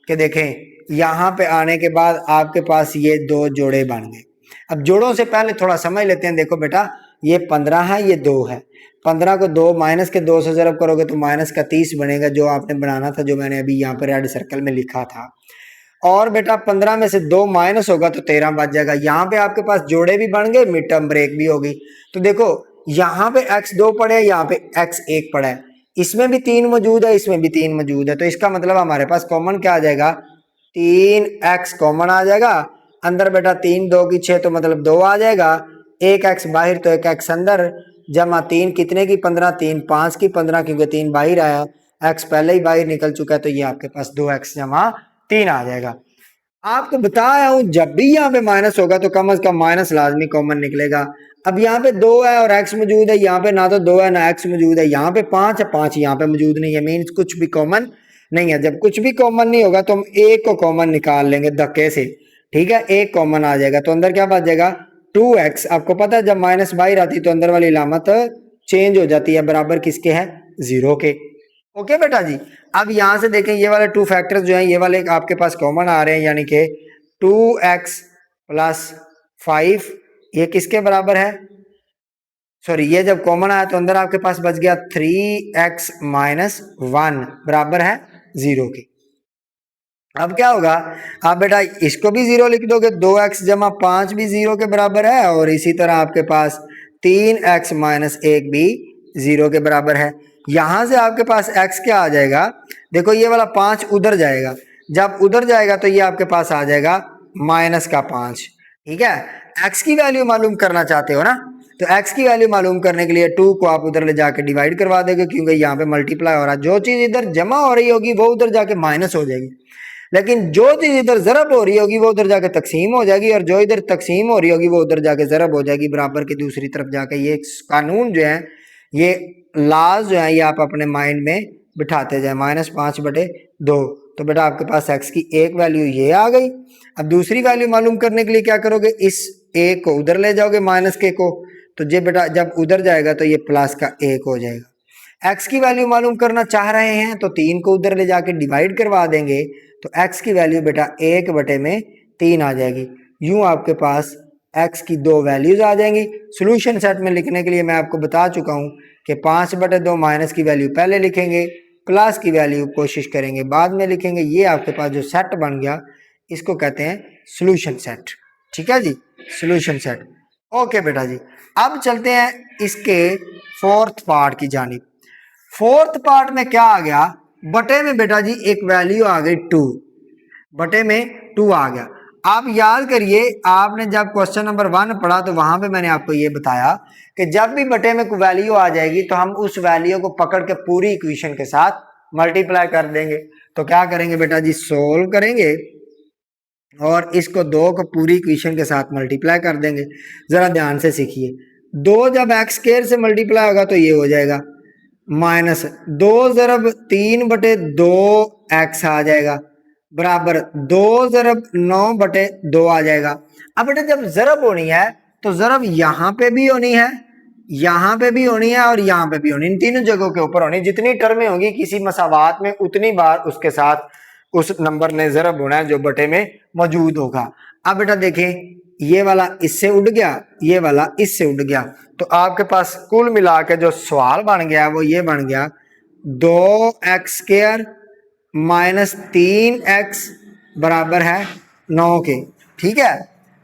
[SPEAKER 1] कि देखें यहाँ पे आने के बाद आपके पास ये 2 जोड़े बन गए। अब जोड़ों से पहले थोड़ा समझ लेते हैं। देखो बेटा ये 15 है, ये 2 है, 15 को 2 माइनस के 2 से जरब करोगे तो माइनस का 30 बनेगा, जो आपने बनाना था, जो मैंने अभी यहाँ पर रेड सर्कल में लिखा था। और बेटा 15 में से 2 माइनस होगा तो 13 बच जाएगा। यहाँ पे आपके पास जोड़े भी बन गए, मिड टर्म ब्रेक भी होगी। तो देखो यहाँ पे x2 पड़े है, यहाँ पे x1 पड़ा है, इसमें भी 3 मौजूद है, इसमें भी 3 मौजूद है। तो इसका मतलब हमारे पास कॉमन क्या आ जाएगा, 3x कॉमन आ जाएगा। अंदर बेटा 3 2 की 6 तो मतलब 2 आ जाएगा, 1x बाहर तो 1x अंदर, जमा 3 कितने की 15, 3 5 की 15, क्योंकि 3 बाहर आया, x पहले ही बाहर निकल चुका है, तो ये आपके पास 2x जमा 3 आ जाएगा। आपको बताया हूं जब भी यहाँ पे माइनस होगा तो कम से कम माइनस लाजमी कॉमन निकलेगा। अब यहाँ पे 2 है और x मौजूद है, यहाँ पे ना तो 2 है ना x मौजूद है, यहाँ पे 5 है, 5 यहाँ पे मौजूद नहीं है, मीन्स कुछ भी कॉमन नहीं है। जब कुछ भी कॉमन नहीं होगा तो हम एक को कॉमन निकाल लेंगे धक्के से, ठीक है, एक कॉमन आ जाएगा तो अंदर क्या बच जाएगा 2x। आपको पता है जब माइनस बाहर आती है तो अंदर वाली इलामत चेंज हो जाती है, बराबर किसके है 0 के। ओके बेटा जी, अब यहां से देखें ये वाले 2 फैक्टर्स जो हैं ये वाले आपके पास कॉमन आ रहे हैं, यानी कि 2x प्लस 5 ये किसके बराबर है, सॉरी ये जब कॉमन आया तो अंदर आपके पास बच गया 3x माइनस 1 बराबर है 0 के। अब क्या होगा, आप बेटा इसको भी 0 लिख दोगे, 2x जमा 5 भी 0 के बराबर है, और इसी तरह आपके पास 3x माइनस 1 भी 0 के बराबर है। यहां से आपके पास x क्या आ जाएगा, देखो ये वाला 5 उधर जाएगा, जब उधर जाएगा तो ये आपके पास आ जाएगा माइनस का 5, ठीक है। x की वैल्यू मालूम करना चाहते हो ना, तो x की वैल्यू मालूम करने के लिए 2 को आप उधर ले जाके डिवाइड करवा देंगे, क्योंकि यहाँ पे मल्टीप्लाई हो रहा है, जो चीज इधर जमा हो रही होगी वो उधर जाके माइनस हो जाएगी, लेकिन जो चीज इधर जरब हो रही होगी वो उधर जाके तकसीम हो जाएगी, और जो इधर तकसीम हो रही होगी वो उधर जाके जरब हो जाएगी बराबर की दूसरी तरफ जाके। ये कानून जो है, ये लाज जो है, ये आप अपने माइंड में बिठाते जाए। -5/2, तो बेटा आपके पास x की एक वैल्यू ये आ गई। अब दूसरी वैल्यू मालूम करने के लिए क्या करोगे, इस a को उधर ले जाओगे माइनस के को, तो ये बेटा जब उधर जाएगा तो ये प्लस का 1 हो जाएगा। x की वैल्यू मालूम करना चाह रहे हैं तो 3 को उधर ले जाके डिवाइड करवा देंगे, तो x की वैल्यू बेटा 1/3 आ जाएगी। यूं आपके पास x की 2 वैल्यूज आ जाएंगी। सोल्यूशन सेट में लिखने के लिए मैं आपको बता चुका हूं कि 5/2 माइनस की वैल्यू पहले लिखेंगे, प्लस की वैल्यू कोशिश करेंगे बाद में लिखेंगे। ये आपके पास जो सेट बन गया इसको कहते हैं सोल्यूशन सेट, ठीक है जी, सोल्यूशन सेट। ओके बेटा जी, अब चलते हैं इसके फोर्थ पार्ट की जानिब। फोर्थ पार्ट में क्या आ गया, बटे में बेटा जी एक वैल्यू आ गई 2, बटे में 2 आ गया। आप याद करिए आपने जब क्वेश्चन नंबर 1 पढ़ा तो वहां पे मैंने आपको ये बताया कि जब भी बटे में कोई वैल्यू आ जाएगी तो हम उस वैल्यू को पकड़ के पूरी इक्वेशन के साथ मल्टीप्लाई कर देंगे। तो क्या करेंगे बेटा जी, सोल्व करेंगे और इसको 2 को पूरी इक्वेशन के साथ मल्टीप्लाई कर देंगे। जरा ध्यान से सीखिए, 2 जब एक्स स्क्वायर से मल्टीप्लाई होगा तो ये हो जाएगा -2 ज़रब 3/2 एक्स आ जाएगा, बराबर 2 ज़रब 9/2 आ जाएगा। अब बेटा जब ज़रब होनी है तो ज़रब यहाँ पे भी होनी है, यहाँ पे भी होनी है और यहाँ पे भी होनी, इन तीनों जगहों के ऊपर होनी। जितनी टर्में होंगी किसी मसावात में उतनी बार उसके साथ उस नंबर ने ज़रब होना है जो बटे में मौजूद होगा। अब बेटा देखें, ये वाला इससे उड़ गया, ये वाला इससे उड़ गया, तो आपके पास कुल मिला के जो सवाल बन गया वो ये बन गया 2x² माइनस 3x बराबर है 9 के, ठीक है।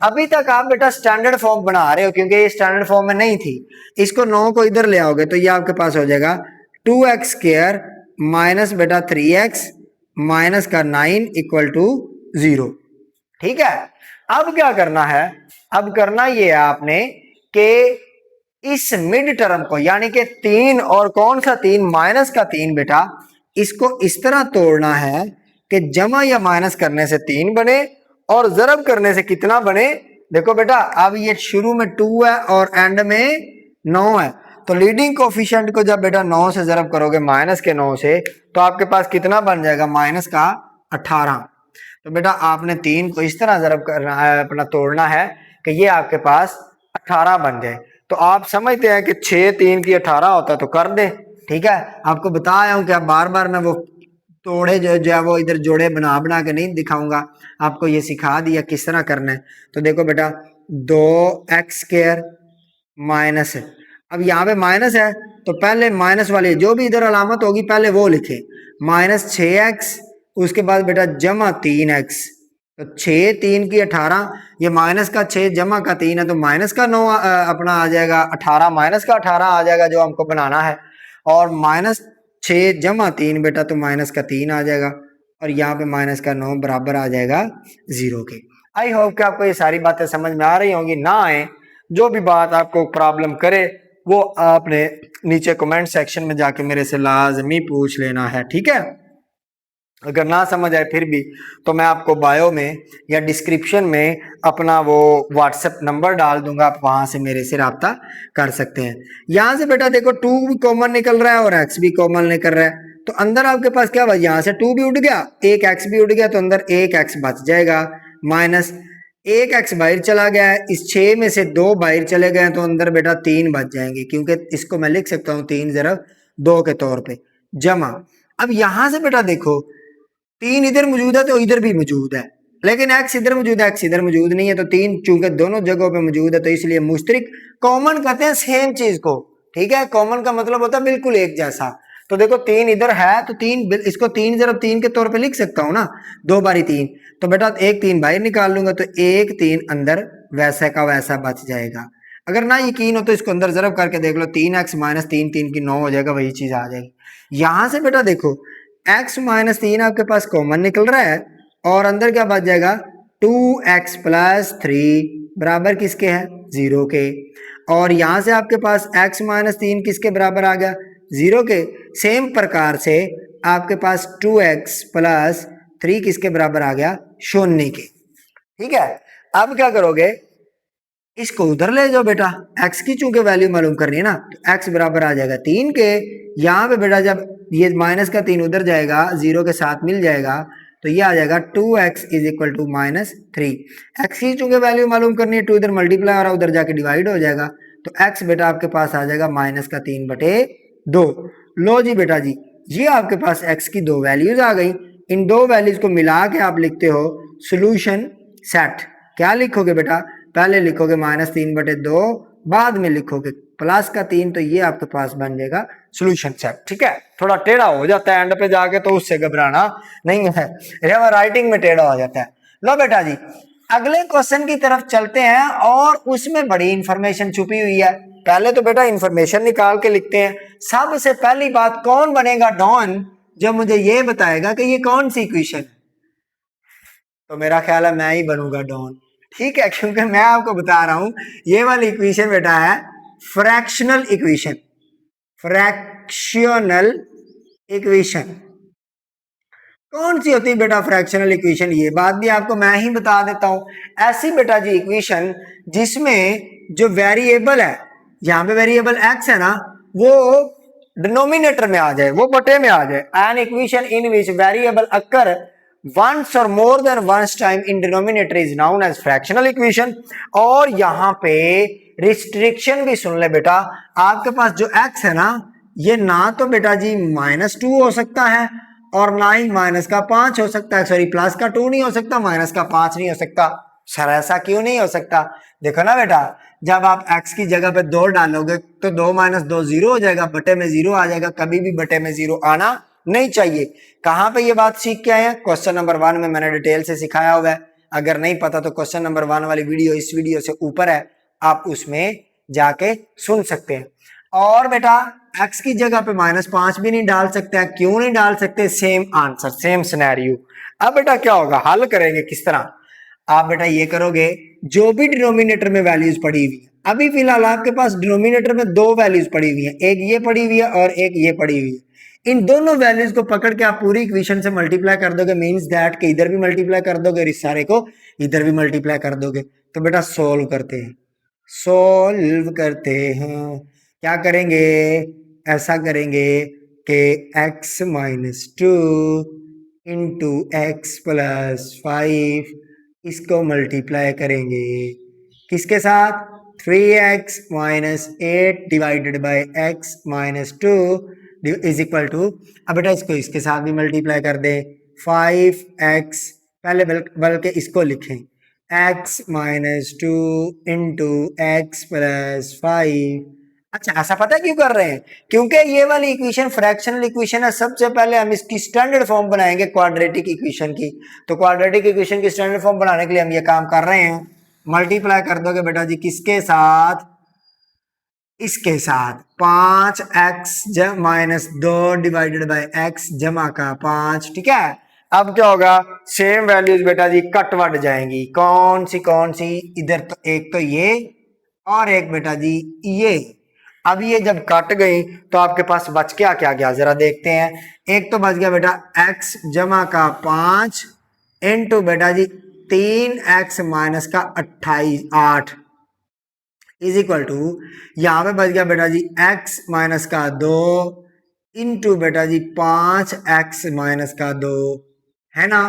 [SPEAKER 1] अभी तक आप बेटा स्टैंडर्ड फॉर्म बना रहे हो क्योंकि ये स्टैंडर्ड फॉर्म में नहीं थी। इसको 9 को इधर ले आओगे तो ये आपके पास हो जाएगा 2x² माइनस बेटा 3x माइनस का 9 = 0, ठीक है। अब क्या करना है, अब करना ये है आपने कि इस मिड टर्म को यानी कि 3 और कौन सा 3, माइनस का 3 बेटा, इसको इस तरह तोड़ना है कि जमा या माइनस करने से 3 बने और जरब करने से कितना बने। देखो बेटा अब ये शुरू में 2 है और एंड में 9 है, तो लीडिंग कोफिशिएंट को जब बेटा 9 से जरब करोगे माइनस के 9 से तो आपके पास कितना बन जाएगा, माइनस का 18। तो बेटा आपने 3 को इस तरह जरब करना है, अपना तोड़ना है कि ये आपके पास 18 बन जाए। तो आप समझते हैं कि 6 3 की 18 होता तो कर दे, ठीक है। आपको बताया हूं कि आप बार बार मैं वो तोड़े जो है वो इधर जोड़े बना बना के नहीं दिखाऊंगा, आपको ये सिखा दिया किस तरह करना है। तो देखो बेटा 2x² माइनस, अब यहाँ पे माइनस है तो पहले माइनस वाली जो भी इधर अलामत होगी पहले वो लिखे, -6x, उसके बाद बेटा जमा 3x, तो 6 3 की 18, ये माइनस का 6 जमा का 3 है तो माइनस का 9 अपना आ जाएगा 18, माइनस का 18 आ जाएगा जो हमको बनाना है, और -6 जमा 3 बेटा तो माइनस का 3 आ जाएगा, और यहाँ पे माइनस का 9 बराबर आ जाएगा 0 के। आई होप कि आपको ये सारी बातें समझ में आ रही होंगी। ना आए जो भी बात आपको प्रॉब्लम करे वो आपने नीचे कमेंट सेक्शन में जाके मेरे से लाजमी पूछ लेना है, ठीक है। अगर ना समझ आए फिर भी तो मैं आपको बायो में या डिस्क्रिप्शन में अपना वो व्हाट्सएप नंबर डाल दूंगा, आप वहां से मेरे से रब्ता कर सकते हैं। यहां से बेटा देखो 2 भी कॉमन निकल रहा है और x भी कॉमन निकल रहा है, तो अंदर आपके पास क्या बचा, यहाँ से 2 भी उठ गया, एक x भी उठ गया, तो अंदर एक x बच जाएगा, माइनस एक x बाहर चला गया है, इस 6 में से 2 बाहर चले गए तो अंदर बेटा 3 बच जाएंगे, क्योंकि इसको मैं लिख सकता हूँ 3 ज़रब 2 के तौर पे, जमा। अब यहां से बेटा देखो 3 इधर मौजूद है तो इधर भी मौजूद है, लेकिन x इधर मौजूद है, x इधर मौजूद नहीं है, तो 3 चूंकि दोनों जगहों पे मौजूद है तो इसलिए मुश्तरिक कॉमन कहते हैं सेम चीज को, ठीक है। कॉमन का मतलब होता है बिल्कुल एक जैसा। तो देखो 3 इधर है तो 3 इसको 3 ज़रब 3 के तौर पे लिख सकता हूं ना, 2 बारी 3, तो बेटा एक 3 बाहर निकाल लूंगा तो एक 3 अंदर वैसा का वैसा बच जाएगा। अगर ना यकीन हो तो इसको अंदर ज़रब करके देख लो, 3x माइनस 3 3 की 9 हो जाएगा, वही चीज आ जाएगी। यहां से बेटा देखो x माइनस 3 आपके पास कॉमन निकल रहा है और अंदर क्या बच जाएगा 2x प्लस 3 बराबर किसके है 0 के, और यहां से आपके पास x माइनस 3 किसके बराबर आ गया 0 के। सेम प्रकार से आपके पास 2x प्लस 3 किसके बराबर आ गया 0 के, ठीक है। अब क्या करोगे, इसको उधर ले जाओ बेटा, x की चूंकि वैल्यू मालूम करनी है ना, तो x बराबर आ जाएगा 3 के। यहाँ पे बेटा जब ये माइनस का 3 उधर जाएगा 0 के साथ मिल जाएगा तो ये आ जाएगा 2x is equal to minus 3। x की चूंकि वैल्यू मालूम करनी है, 2 इधर मल्टीप्लाई हो रहा है उधर जाके डिवाइड हो जाएगा, तो x बेटा आपके पास आ जाएगा माइनस का 3/2। लो जी बेटा जी, ये आपके पास x की 2 वैल्यूज आ गई। इन 2 वैल्यूज को मिला के आप लिखते हो सोल्यूशन सेट। क्या लिखोगे बेटा, पहले लिखोगे -3/2, बाद में लिखोगे प्लस का 3, तो ये आपके पास बन जाएगा सोल्यूशन सेट, ठीक है। थोड़ा टेढ़ा हो जाता है एंड पे जाके, तो उससे घबराना नहीं है, राइटिंग में टेढ़ा हो जाता है। लो बेटा जी अगले क्वेश्चन की तरफ चलते हैं, और उसमें बड़ी इंफॉर्मेशन छुपी हुई है। पहले तो बेटा इंफॉर्मेशन निकाल के लिखते हैं। सबसे पहली बात, कौन बनेगा डॉन जो मुझे ये बताएगा कि ये कौन सी इक्वेशन है, तो मेरा ख्याल है मैं ही बनूंगा डॉन, ठीक है, क्योंकि मैं आपको बता रहा हूं ये वाली इक्वेशन बेटा है फ्रैक्शनल इक्वेशन। फ्रैक्शनल इक्वेशन कौन सी होती है बेटा फ्रैक्शनल इक्वेशन, ये बात भी आपको मैं ही बता देता हूं। ऐसी बेटा जी इक्वेशन जिसमें जो वेरिएबल है, यहां पे वेरिएबल x है ना, वो डिनोमिनेटर में आ जाए, वो बटे में आ जाए। An equation in which variable occur once or more than once time in denominator is known as fractional equation। और यहां पे रिस्ट्रिक्शन भी सुन ले बेटा, आपके पास जो x है ना, ये ना तो बेटा जी -2 हो सकता है और ना ही -5 हो सकता है, सॉरी प्लस का 2 नहीं हो सकता, -5 नहीं हो सकता। सर ऐसा क्यों नहीं हो सकता, देखो ना बेटा, जब आप x की जगह पे 2 डालोगे तो 2 - 2 0 हो जाएगा, बटे में 0 आ जाएगा, कभी भी बटे में 0 आना नहीं चाहिए। कहां पे ये बात सीख के आए हैं, क्वेश्चन नंबर 1 में मैंने डिटेल से सिखाया हुआ है। अगर नहीं पता तो क्वेश्चन नंबर 1 वाली वीडियो इस वीडियो से ऊपर है, आप उसमें जाके सुन सकते हैं। और बेटा x की जगह पे -5 भी नहीं डाल सकते हैं, क्यों नहीं डाल सकते, सेम आंसर सेम सिनेरियो। अब बेटा क्या होगा, हल करेंगे किस तरह, आप बेटा ये करोगे, जो भी डिनोमिनेटर में वैल्यूज पड़ी हुई है, अभी फिलहाल आपके पास डिनोमिनेटर में 2 वैल्यूज पड़ी हुई है, एक ये पड़ी हुई है और एक ये पड़ी हुई है। इन दोनों वैल्यूज को पकड़ के आप पूरी इक्वेशन से मल्टीप्लाई कर दोगे, मींस दैट कि इधर भी मल्टीप्लाई कर दोगे, इस सारे को इधर भी मल्टीप्लाई कर दोगे। तो बेटा सोल्व करते हैं, सोल्व करते हैं। क्या करेंगे, ऐसा करेंगे कि x - 2 इंटू एक्स प्लस 5 इसको मल्टीप्लाई करेंगे किसके साथ, 3x - 8 divided by x - 2 is equal to, अब बेटा इसको इसके साथ भी मल्टीप्लाई कर दें, 5x, पहले बल्कि इसको लिखें x - 2 इंटू एक्स प्लस 5। अच्छा ऐसा पता क्यों कर रहे हैं, क्योंकि ये वाली इक्वेशन फ्रैक्शनल इक्वेशन है। सबसे पहले हम इसकी स्टैंडर्ड फॉर्म बनाएंगे क्वाड्रेटिक इक्वेशन की, तो क्वाड्रेटिक इक्वेशन की स्टैंडर्ड फॉर्म बनाने के लिए हम ये काम कर रहे हैं। मल्टीप्लाई कर दोगे बेटा जी किसके साथ, इसके साथ 5x - 2 डिवाइडेड बाई x जमा का 5, ठीक है। अब क्या होगा, सेम वैल्यूज बेटा जी कटवट जाएंगी, कौन सी, इधर तो एक तो ये और एक बेटा जी ये, अब ये जब कट गई तो आपके पास बच क्या क्या गया जरा देखते हैं। एक तो बच गया बेटा x जमा का 5 इंटू बेटा जी 3x माइनस का 8 इज इक्वल टू यहां पे बच गया बेटा जी x माइनस का 2 इंटू बेटा जी 5x माइनस का 2, है ना।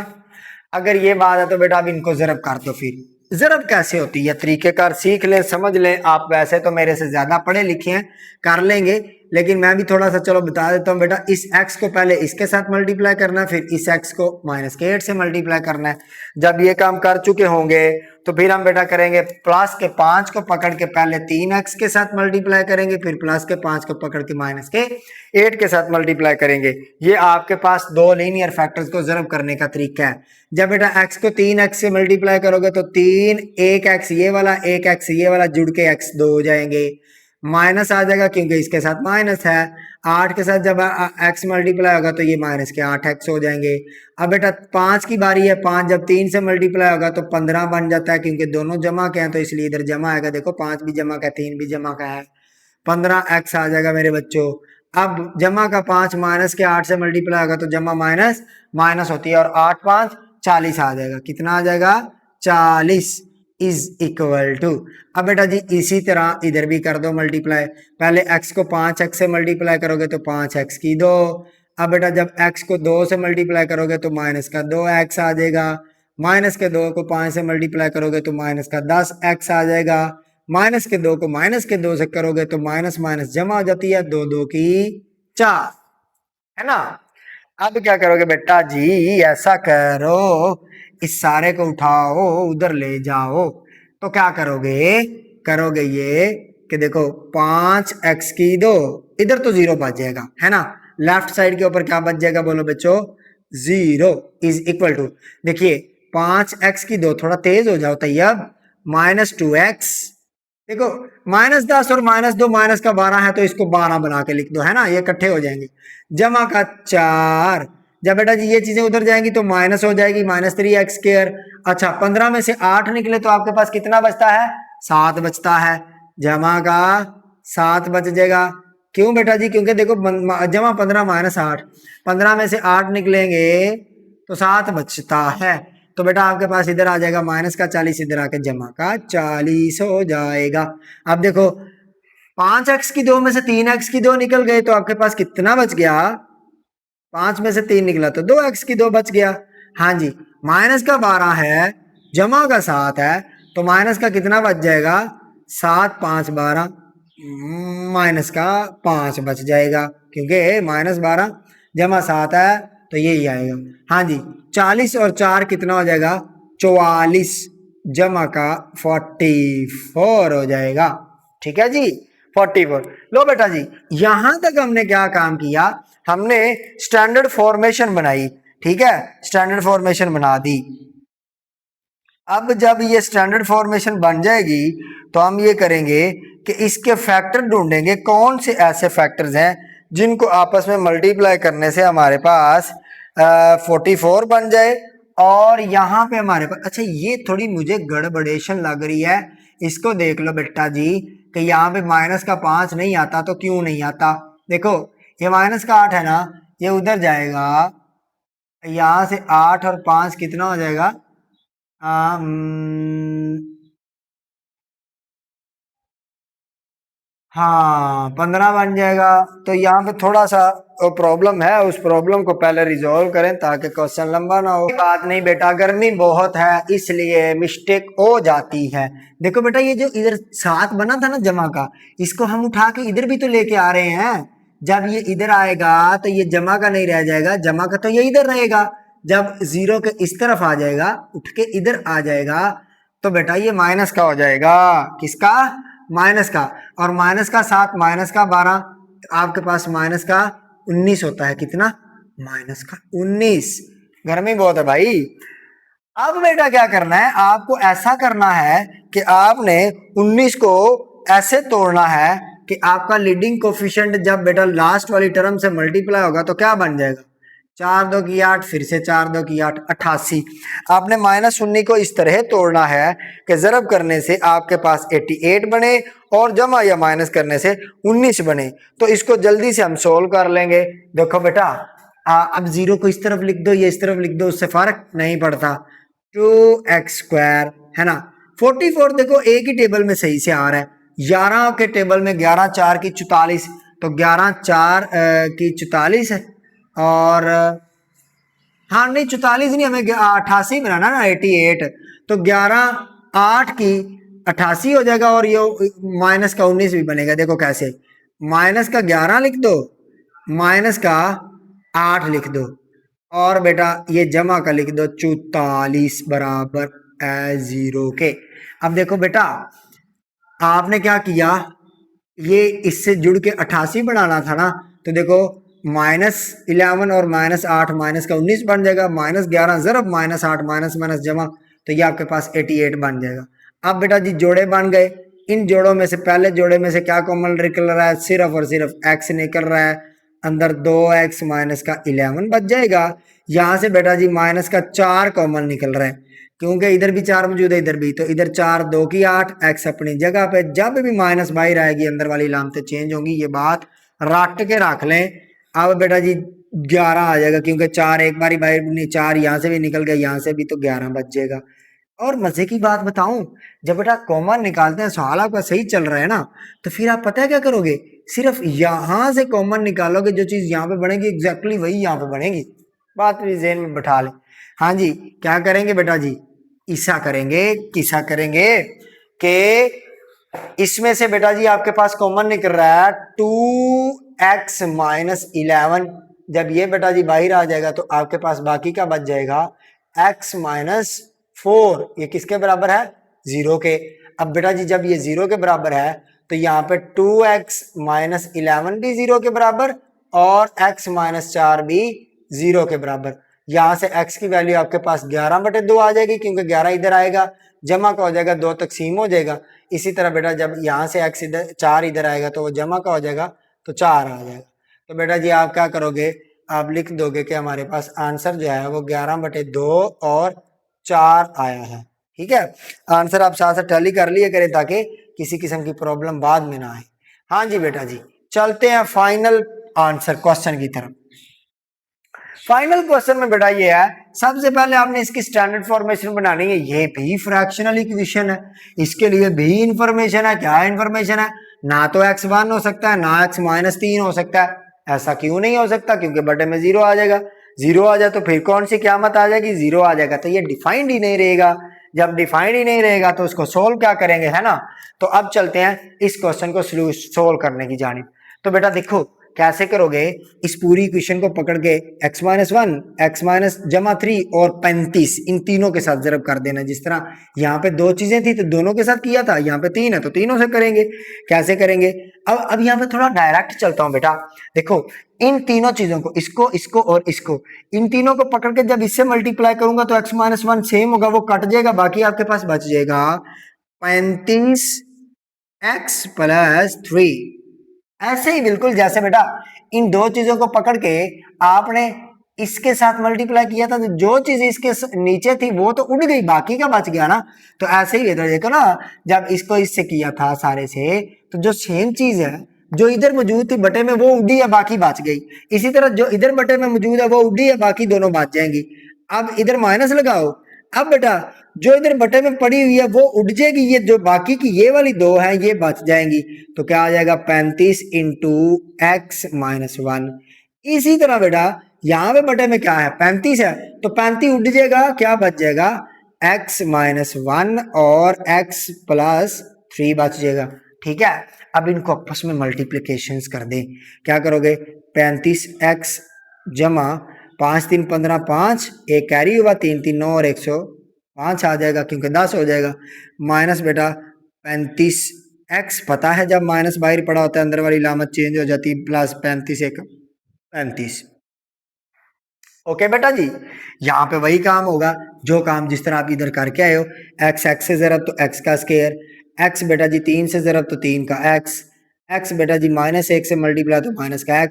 [SPEAKER 1] अगर ये बात है तो बेटा अब इनको जरब कर दो। फिर जरब कैसे होती है तरीकेकार सीख लें, समझ लें। आप वैसे तो मेरे से ज्यादा पढ़े लिखे हैं, कर लेंगे, लेकिन मैं भी थोड़ा सा चलो बता देता हूँ। बेटा इस x को पहले इसके साथ मल्टीप्लाई करना है, फिर इस x को माइनस के 8 से मल्टीप्लाई करना है। जब ये काम कर चुके होंगे तो फिर हम बेटा करेंगे प्लस के 5 को पकड़ के पहले 3x के साथ मल्टीप्लाई करेंगे, फिर प्लस के 5 को पकड़ के माइनस के 8 के साथ मल्टीप्लाई करेंगे। ये आपके पास दो लीनियर फैक्टर्स को जरब करने का तरीका है। जब बेटा x को 3x से मल्टीप्लाई करोगे तो 3 एक x ये वाला एक x ये वाला जुड़ के x 2 हो जाएंगे, माइनस आ जाएगा क्योंकि इसके साथ माइनस है। 8 के साथ जब x मल्टीप्लाई होगा तो ये माइनस के 8x हो जाएंगे। अब बेटा 5 की बारी है, 5 जब 3 से मल्टीप्लाई होगा तो 15 बन जाता है, क्योंकि दोनों जमा के हैं तो इसलिए इधर जमा आएगा। देखो 5 भी जमा का है, 3 भी जमा का है, 15x आ जाएगा मेरे बच्चों। अब जमा का 5 माइनस के 8 से मल्टीप्लाई होगा तो जमा माइनस माइनस होती है, और 8 5 40 आ जाएगा। कितना आ जाएगा 40 इज इक्वल टू। अब बेटा जी इसी तरह इधर भी कर दो मल्टीप्लाई। पहले x को 5x से मल्टीप्लाई करोगे तो 5x की 2। अब बेटा जब x को 2 से मल्टीप्लाई करोगे तो माइनस का 2x आ जाएगा। माइनस के 2 को 5 से मल्टीप्लाई करोगे तो माइनस का 10x आ जाएगा। माइनस के 2 को माइनस के 2 से करोगे तो माइनस माइनस जमा हो जाती है, 2 2 की 4, है ना। अब क्या करोगे बेटा जी, ऐसा करो इस सारे को उठाओ उधर ले जाओ। तो क्या करोगे, करोगे ये कि देखो 5x की 2, इधर तो 0 बच जाएगा, है ना। लेफ्ट साइड के ऊपर क्या बच जाएगा बोलो बच्चों, 0 इज इक्वल टू। देखिए 5x की 2, थोड़ा तेज हो जाओ तैयब, -2x। देखो -10 और -2 माइनस का 12 है, तो इसको 12 बना के लिख दो, है ना, ये इकट्ठे हो जाएंगे। जमा का 4, जब बेटा जी ये चीजें उधर जाएंगी तो माइनस हो जाएगी, -3x²। अच्छा 15 में से 8 निकले तो आपके पास कितना बचता है, 7 बचता है। जमा का 7 बच जाएगा। क्यों बेटा जी, क्योंकि देखो जमा 15 -8, 15 में से 8 निकलेंगे तो 7 बचता है। तो बेटा आपके पास इधर आ जाएगा -40, इधर आके जमा का 40 हो जाएगा। अब देखो 5x की 2 में से 3x की 2 निकल गए तो आपके पास कितना बच गया, 5 में से 3 निकला तो 2x की 2 बच गया। हाँ जी, माइनस का 12 है, जमा का 7 है, तो माइनस का कितना बच जाएगा, 7 5 12, माइनस का 5 बच जाएगा, क्योंकि -12 जमा 7 है तो यही आएगा। हाँ जी, 40 और 4 कितना हो जाएगा, 44, जमा का 44 हो जाएगा। ठीक है जी, 44। लो बेटा जी यहां तक हमने क्या काम किया, हमने स्टैंडर्ड फॉर्मेशन बनाई। ठीक है, स्टैंडर्ड फॉर्मेशन बना दी। अब जब ये स्टैंडर्ड फॉर्मेशन बन जाएगी तो हम ये करेंगे कि इसके फैक्टर ढूंढेंगे, कौन से ऐसे फैक्टर्स हैं जिनको आपस में मल्टीप्लाई करने से हमारे पास 44 बन जाए। और यहाँ पे हमारे पास, अच्छा ये थोड़ी मुझे गड़बड़ेशन लग रही है, इसको देख लो बेटा जी कि यहाँ पे माइनस का 5 नहीं आता, तो क्यों नहीं आता। देखो ये माइनस का 8 है ना, ये उधर जाएगा, यहाँ से 8 और 5 कितना हो जाएगा, हाँ 15 बन जाएगा। तो यहाँ पे थोड़ा सा प्रॉब्लम है, उस प्रॉब्लम को पहले रिजॉल्व करें ताकि क्वेश्चन लंबा ना हो। बात नहीं बेटा, गर्मी बहुत है इसलिए मिस्टेक हो जाती है। देखो बेटा ये जो इधर 7 बना था ना जमा का, इसको हम उठा के इधर भी तो लेके आ रहे हैं। जब ये इधर आएगा तो ये जमा का नहीं रह जाएगा, जमा का तो ये इधर रहेगा। जब 0 के इस तरफ आ जाएगा, उठ के इधर आ जाएगा, तो बेटा ये माइनस का हो जाएगा। किसका, माइनस का। और माइनस का 7 माइनस का 12, आपके पास माइनस का 19 होता है। कितना, माइनस का 19। गर्मी बहुत है भाई। अब बेटा क्या करना है, आपको ऐसा करना है कि आपने 19 को ऐसे तोड़ना है कि आपका लीडिंग कोफिशिएंट जब बेटा लास्ट वाली टर्म से मल्टीप्लाई होगा तो क्या बन जाएगा, 4 2 की 8, फिर से 4 2 की 8, 88। आपने -19 को इस तरह तोड़ना है कि जरब करने से आपके पास 88 बने और जमा या माइनस करने से 19 बने। तो इसको जल्दी से हम सोल्व कर लेंगे। देखो बेटा, अब 0 को इस तरफ लिख दो, ये इस तरफ लिख दो, उससे फर्क नहीं पड़ता। 2x² है ना। 44 देखो एक ही टेबल में सही से आ रहा है। 11 के टेबल में 11 4 की 44, तो 11 4 की 44 है। और हाँ नहीं 44 नहीं, हमें 88 बनाना ना, 88। तो 11 8 की 88 हो जाएगा और ये माइनस का 19 भी बनेगा। देखो कैसे, माइनस का 11 लिख दो, माइनस का 8 लिख दो, और बेटा ये जमा का लिख दो 44 बराबर 0 के। अब देखो बेटा, आपने क्या किया, ये इससे जुड़ के 88 बनाना था ना, तो देखो -11 और -8 माइनस का 19 बन जाएगा, -11 जरब -8 माइनस माइनस जमा, तो ये आपके पास 88 बन जाएगा। अब बेटा जी जोड़े बन गए। इन जोड़ों में से पहले जोड़े में से क्या कॉमन निकल रहा है, सिर्फ और सिर्फ x निकल रहा है। अंदर 2x माइनस का 11 बच जाएगा। यहां से बेटा जी माइनस का 4 कॉमन निकल रहा है, क्योंकि इधर भी 4 मौजूद है, इधर भी, तो इधर 4 2 की 8, x अपनी जगह पे। जब भी माइनस बाहर आएगी अंदर वाली लामतें चेंज होंगी, ये बात रट के रख लें। अब बेटा जी 11 आ जाएगा, क्योंकि 4 एक बार बाहर नहीं, 4 यहाँ से भी निकल गया, यहाँ से भी, तो 11 बच जाएगा। और मजे की बात बताऊं, जब बेटा कॉमन निकालते हैं, सवाल आपका सही चल रहा है ना, तो फिर आप पता है क्या करोगे, सिर्फ यहां से कॉमन निकालोगे, जो चीज यहाँ पे बनेगी एग्जैक्टली वही यहाँ पे बनेगी। बात भी ज़हन में बैठा ले। हाँ जी, क्या करेंगे बेटा जी, ऐसा करेंगे, किसा करेंगे कि इसमें से बेटा जी आपके पास कॉमन निकल रहा है 2x माइनस 11। जब ये बेटा जी बाहर आ जाएगा तो आपके पास बाकी का बच जाएगा x माइनस 4। ये किसके बराबर है, 0 के। अब बेटा जी जब ये 0 के बराबर है, तो यहाँ पे 2x माइनस 11 भी 0 के बराबर और x माइनस 4 भी 0 के बराबर। यहाँ से x की वैल्यू आपके पास 11/2 आ जाएगी, क्योंकि 11 इधर आएगा, जमा का हो जाएगा, 2 तकसीम हो जाएगा। इसी तरह बेटा जब यहाँ से x इधर 4 इधर आएगा, तो वो जमा का हो जाएगा, तो 4 आ जाएगा। तो बेटा जी आप क्या करोगे, आप लिख दोगे कि हमारे पास आंसर जो है वो 11/2 और 4 आया है। ठीक है, आंसर आप साथ साथ टैली कर लिए करें, ताकि किसी किस्म की प्रॉब्लम बाद में ना आए। हाँ जी बेटा जी, चलते हैं फाइनल आंसर क्वेश्चन की तरफ। फाइनल क्वेश्चन में बेटा ये है, सबसे पहले आपने इसकी स्टैंडर्ड फॉर्मेशन बनानी है। ये भी फ्रैक्शनल इक्वेशन है, इसके लिए भी इंफॉर्मेशन है। क्या इंफॉर्मेशन है, ना तो x1 हो सकता है, ना x माइनस 3 हो सकता है। ऐसा क्यों नहीं हो सकता, क्योंकि बटे में 0 आ जाएगा। 0 आ जाए तो फिर कौन सी क़यामत आ जाएगी, 0 आ जाएगा, तो ये डिफाइंड ही नहीं रहेगा। जब डिफाइंड ही नहीं रहेगा तो उसको सोल्व क्या करेंगे, है ना। तो अब चलते हैं इस क्वेश्चन को सोल्व करने की जानिब। तो बेटा देखो कैसे करोगे, इस पूरी इक्वेशन को पकड़ के x माइनस 1, x माइनस जमा 3 और 35 इन तीनों के साथ जरब कर देना। जिस तरह यहाँ पे 2 चीजें थी तो दोनों के साथ किया था, यहाँ पे 3 है तो तीनों से करेंगे। कैसे करेंगे, अब यहाँ पे थोड़ा डायरेक्ट चलता हूँ बेटा। देखो इन तीनों चीजों को, इसको इसको और इसको, इन तीनों को पकड़ के जब इससे मल्टीप्लाई करूंगा तो x माइनस 1 सेम होगा, वो कट जाएगा, बाकी आपके पास बच जाएगा 35x प्लस 3। ऐसे ही बिल्कुल जैसे बेटा इन दो चीजों को पकड़ के आपने इसके साथ मल्टीप्लाई किया था, तो जो चीज इसके नीचे थी वो तो उड़ गई, बाकी का बच गया ना। तो ऐसे ही इधर देखो ना, जब इसको इससे किया था सारे से, तो जो सेम चीज है जो इधर मौजूद थी बटे में वो उड़ी है, बाकी बच गई। इसी तरह जो इधर बटे में मौजूद है वो उड़ी है, बाकी दोनों बच जाएंगी। अब इधर माइनस लगाओ, अब बेटा जो इधर बटे में पड़ी हुई है वो उड़ जाएगी, ये जो बाकी की ये वाली 2 है ये बच जाएंगी। तो क्या आ जाएगा 35 इंटू एक्स माइनस 1। इसी तरह बेटा यहाँ पे बटे में क्या है, 35 है, तो 35 उड़ जाएगा, क्या बच जाएगा x माइनस 1 और x प्लस 3 बच जाएगा। ठीक है, अब इनको आपस में मल्टीप्लीकेशन कर दें। क्या करोगे, 35x जमा 5 3 15 5, एक कैरी हुआ 3 3 9 और 105 आ जाएगा, क्योंकि 10 हो जाएगा। माइनस बेटा 35x पता है जब माइनस बाहर पड़ा होता है अंदर वाली लामत चेंज हो जाती है, प्लस 35 1 35। ओके बेटा जी, यहाँ पे वही काम होगा जो काम जिस तरह आप इधर करके आए हो। x x से जरब तो x का स्क्वायर, x बेटा जी 3 से जरब तो 3 का x बेटा जी -1 से मल्टीप्लाई तो माइनस का x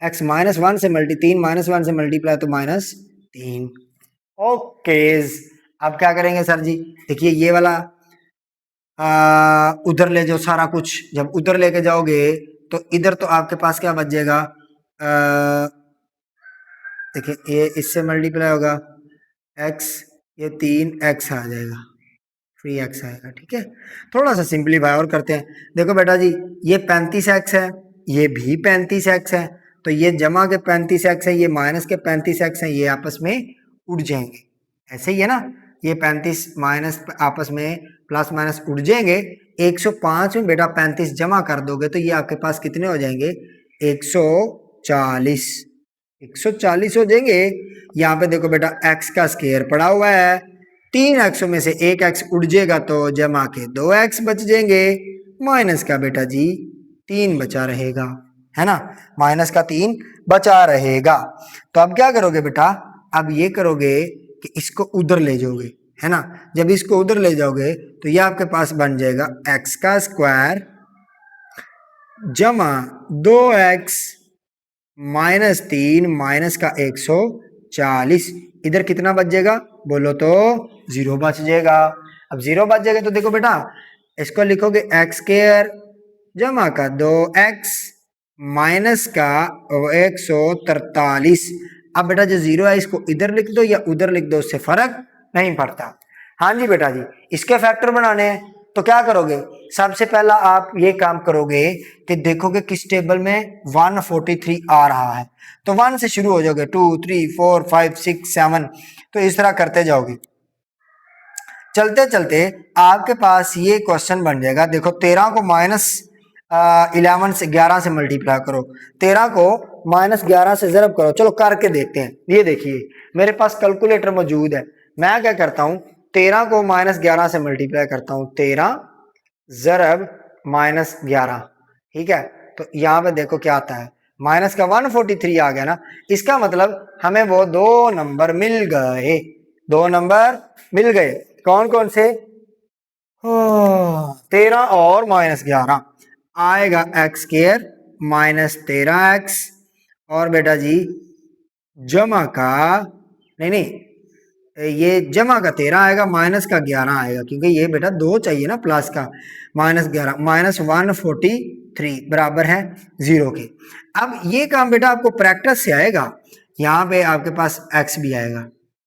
[SPEAKER 2] x -1 से 3 -1 से मल्टीप्लाई तो -3।
[SPEAKER 1] ओके,
[SPEAKER 2] अब क्या करेंगे सर जी, देखिए ये वाला उधर ले जाओ सारा कुछ, जब उधर लेके जाओगे तो इधर तो आपके पास क्या बच जाएगा, देखिए ये इससे मल्टीप्लाई होगा x, ये 3x आ जाएगा, 3x आएगा। ठीक है, थोड़ा सा सिंपलीफाई और करते हैं। देखो बेटा जी, ये 35x है, ये भी 35x है, तो ये जमा के 35x है, ये माइनस के 35x है, ये आपस में उड़ जाएंगे। ऐसे ही है ना, ये 35 माइनस आपस में प्लस माइनस उड़ जाएंगे। 105 में बेटा 35 जमा कर दोगे तो ये आपके पास कितने हो जाएंगे, 140। 140 हो जाएंगे। यहाँ पे देखो बेटा x का स्क्वायर पड़ा हुआ है, 3x में से 1x उड़ जाएगा तो जमा के 2x बच जाएंगे, माइनस का बेटा जी 3 बचा रहेगा, है ना, माइनस का 3 बचा रहेगा। तो अब क्या करोगे बेटा, अब ये करोगे कि इसको उधर ले जाओगे, है ना, जब इसको उधर ले जाओगे तो ये आपके पास बन जाएगा x का स्क्वायर जमा 2x -3 माइनस का 140, इधर कितना बच जाएगा बोलो तो, 0 बच जाएगा। अब 0 बच जाएगा तो देखो बेटा, इसको लिखोगे x स्क्वायर जमा का 2x माइनस का 143। अब बेटा जो 0 है इसको इधर लिख दो या उधर लिख दो, उससे फर्क नहीं पड़ता। हाँ जी बेटा जी, इसके फैक्टर बनाने हैं तो क्या करोगे, सबसे पहला आप ये काम करोगे कि देखोगे किस टेबल में 143 आ रहा है, तो 1 से शुरू हो जाओगे, 2 3 4 5 6 7, तो इस तरह करते जाओगे। चलते चलते आपके पास ये क्वेश्चन बन जाएगा। देखो 13 को -11 से 11 से मल्टीप्लाई करो, 13 को -11 से ज़रब करो। चलो करके देखते हैं। ये देखिए मेरे पास कैलकुलेटर मौजूद है, मैं क्या करता हूँ, 13 को -11 से मल्टीप्लाई करता हूँ, 13 ज़रब -11। ठीक है, तो यहाँ पे देखो क्या आता है, माइनस का 143 आ गया ना, इसका मतलब हमें वो 2 नंबर मिल गए, 2 नंबर मिल गए। कौन कौन से, 13 और -11 आएगा, एक्स स्क्वायर -13x, और बेटा जी जमा का नहीं, ये जमा का 13 आएगा, माइनस का 11 आएगा, क्योंकि ये बेटा 2 चाहिए ना, प्लस का -11 -143 बराबर है 0 के। अब ये काम बेटा आपको प्रैक्टिस से आएगा, यहाँ पे आपके पास x भी आएगा।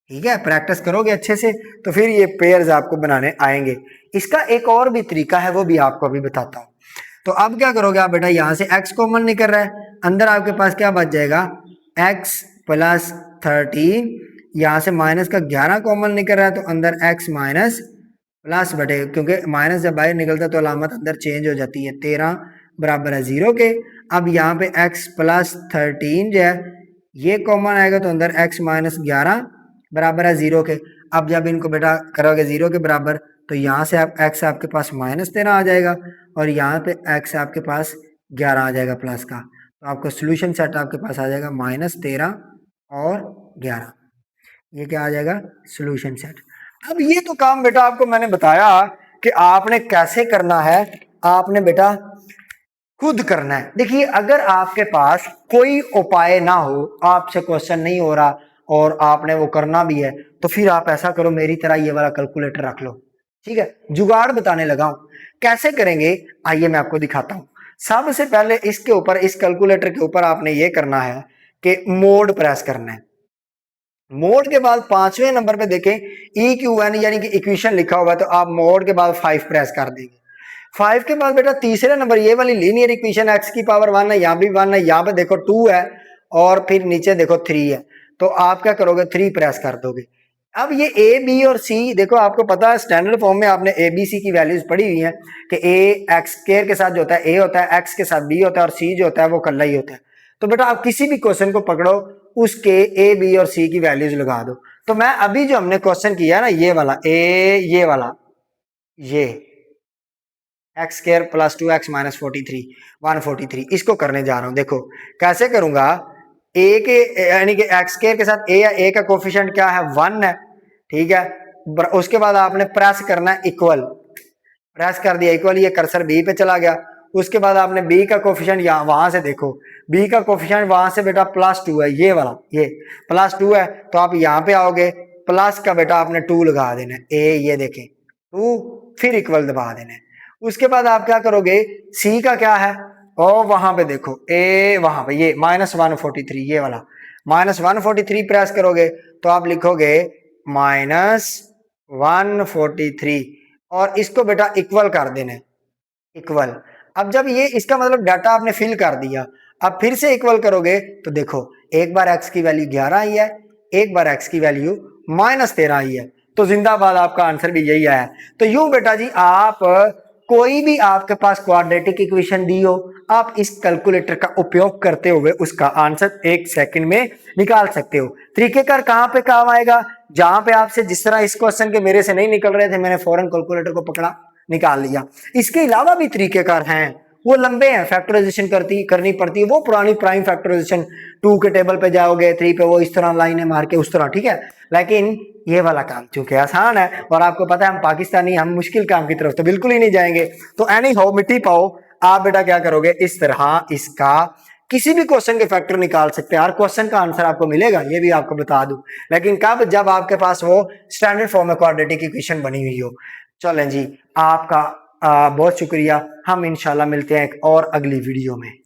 [SPEAKER 2] ठीक है, प्रैक्टिस करोगे अच्छे से तो फिर ये पेयर्स आपको बनाने आएंगे। इसका एक और भी तरीका है, वो भी आपको अभी बताता हूँ। तो अब क्या करोगे आप बेटा, यहाँ से x कॉमन निकल रहा है, अंदर आपके पास क्या बच जाएगा, x + 13, यहाँ से माइनस का 11 कॉमन निकल रहा है, तो अंदर x माइनस प्लस बटे, क्योंकि माइनस जब बाहर निकलता है तो अलामत अंदर चेंज हो जाती है, 13 बराबर है 0 के। अब यहाँ पे x + 13 जो है ये कॉमन आएगा, तो अंदर x - 11 बराबर है 0 के। अब जब इनको बेटा करोगे 0 के बराबर, तो यहाँ से आप x आपके पास -13 आ जाएगा, और यहाँ पे x आपके पास 11 आ जाएगा प्लस का, तो आपका सोल्यूशन सेट आपके पास आ जाएगा -13 और 11, ये क्या आ जाएगा, सोल्यूशन सेट। अब ये तो काम बेटा आपको मैंने बताया कि आपने कैसे करना है, आपने बेटा खुद करना है। देखिए अगर आपके पास कोई उपाय ना हो, आपसे क्वेश्चन नहीं हो रहा और आपने वो करना भी है, तो फिर आप ऐसा करो, मेरी तरह ये वाला कैलकुलेटर रख लो। ठीक है, जुगाड़ बताने लगा हूं, कैसे करेंगे आइए मैं आपको दिखाता हूं। सबसे पहले इसके ऊपर, इस कैलकुलेटर के ऊपर आपने ये करना है कि मोड प्रेस करना है। मोड के बाद 5वें नंबर पे देखें EQN यानी कि इक्वेशन लिखा हुआ है, तो आप मोड के बाद 5 प्रेस कर देंगे। 5 के बाद बेटा तीसरे नंबर ये वाली लीनियर इक्वेशन x की पावर 1 है, यहाँ भी 1 है, यहाँ पे देखो 2 है, और फिर नीचे देखो 3 है, तो आप क्या करोगे, 3 प्रेस कर दोगे। अब ये a b और c देखो, आपको पता है स्टैंडर्ड फॉर्म में आपने a b c की वैल्यूज पढ़ी हुई है कि a x स्क्वायर के साथ जो होता है a होता है, x के साथ b होता है, और c जो होता है वो कल्ला ही होता है। तो बेटा आप किसी भी क्वेश्चन को पकड़ो, उसके a b और c की वैल्यूज लगा दो। तो मैं अभी जो हमने क्वेश्चन किया ना, ये वाला ये वाला, ये एक्स स्क्वायर + 2x - 43 143, इसको करने जा रहा हूं। देखो कैसे करूंगा, a के यानी कि एक्स स्क्वायर के साथ a का कोफिशिएंट क्या है, 1 है। ठीक है, उसके बाद आपने प्रेस करना है इक्वल, प्रेस कर दिया इक्वल, ये कर्सर b पे चला गया। उसके बाद आपने b का कोफिशिएंट यहाँ वहां से देखो बी का कोफिशिएंट वहां से बेटा +2 है, ये वाला, ये +2 है, तो आप यहाँ पे आओगे, प्लस का बेटा आपने 2 लगा देना है, ए ये देखें 2, फिर इक्वल दबा देना है। उसके बाद आप क्या करोगे, सी का क्या है, और वहां पे देखो ए, वहां पे ये -143, ये वाला -143 प्रेस करोगे तो आप लिखोगे -143 और इसको बेटा इक्वल कर देना है, इक्वल। अब जब ये इसका मतलब डाटा आपने फिल कर दिया, अब फिर से इक्वल करोगे तो देखो एक बार x की वैल्यू 11 आई है, एक बार x की वैल्यू -13 आई है, तो जिंदाबाद आपका आंसर भी यही आया। तो यूं बेटा जी आप कोई भी आपके पास क्वाड्रेटिक इक्वेशन दी हो, आप इस कैलकुलेटर का उपयोग करते हुए उसका आंसर 1 सेकंड में निकाल सकते हो। तरीकेकार कहां पे काम आएगा, जहां पे आपसे जिस तरह इस क्वेश्चन के मेरे से नहीं निकल रहे थे, मैंने फौरन कैलकुलेटर को पकड़ा निकाल लिया। इसके अलावा भी तरीकेकार हैं, वो लंबे हैं, फैक्टराइजेशन करनी पड़ती है, वो पुरानी प्राइम फैक्टराइजेशन 2 के टेबल पे जाओगे, 3 पे वो इस तरह लाइनें मार के उस तरह, ठीक है। लेकिन ये वाला काम चूंकि आसान है और आपको पता है हम पाकिस्तानी, हम मुश्किल काम की तरफ तो बिल्कुल ही नहीं जाएंगे, तो एनी हो मिट्टी पाओ, आप बेटा क्या करोगे, इस तरह इसका किसी भी क्वेश्चन के फैक्टर निकाल सकते हैं, हर क्वेश्चन का आंसर आपको मिलेगा, ये भी आपको बता दूं, लेकिन कब, जब आपके पास वो स्टैंडर्ड फॉर्म में क्वाड्रेटिक इक्वेशन बनी हुई हो। चलें जी, आपका बहुत शुक्रिया, हम इंशाल्लाह मिलते हैं एक और अगली वीडियो में।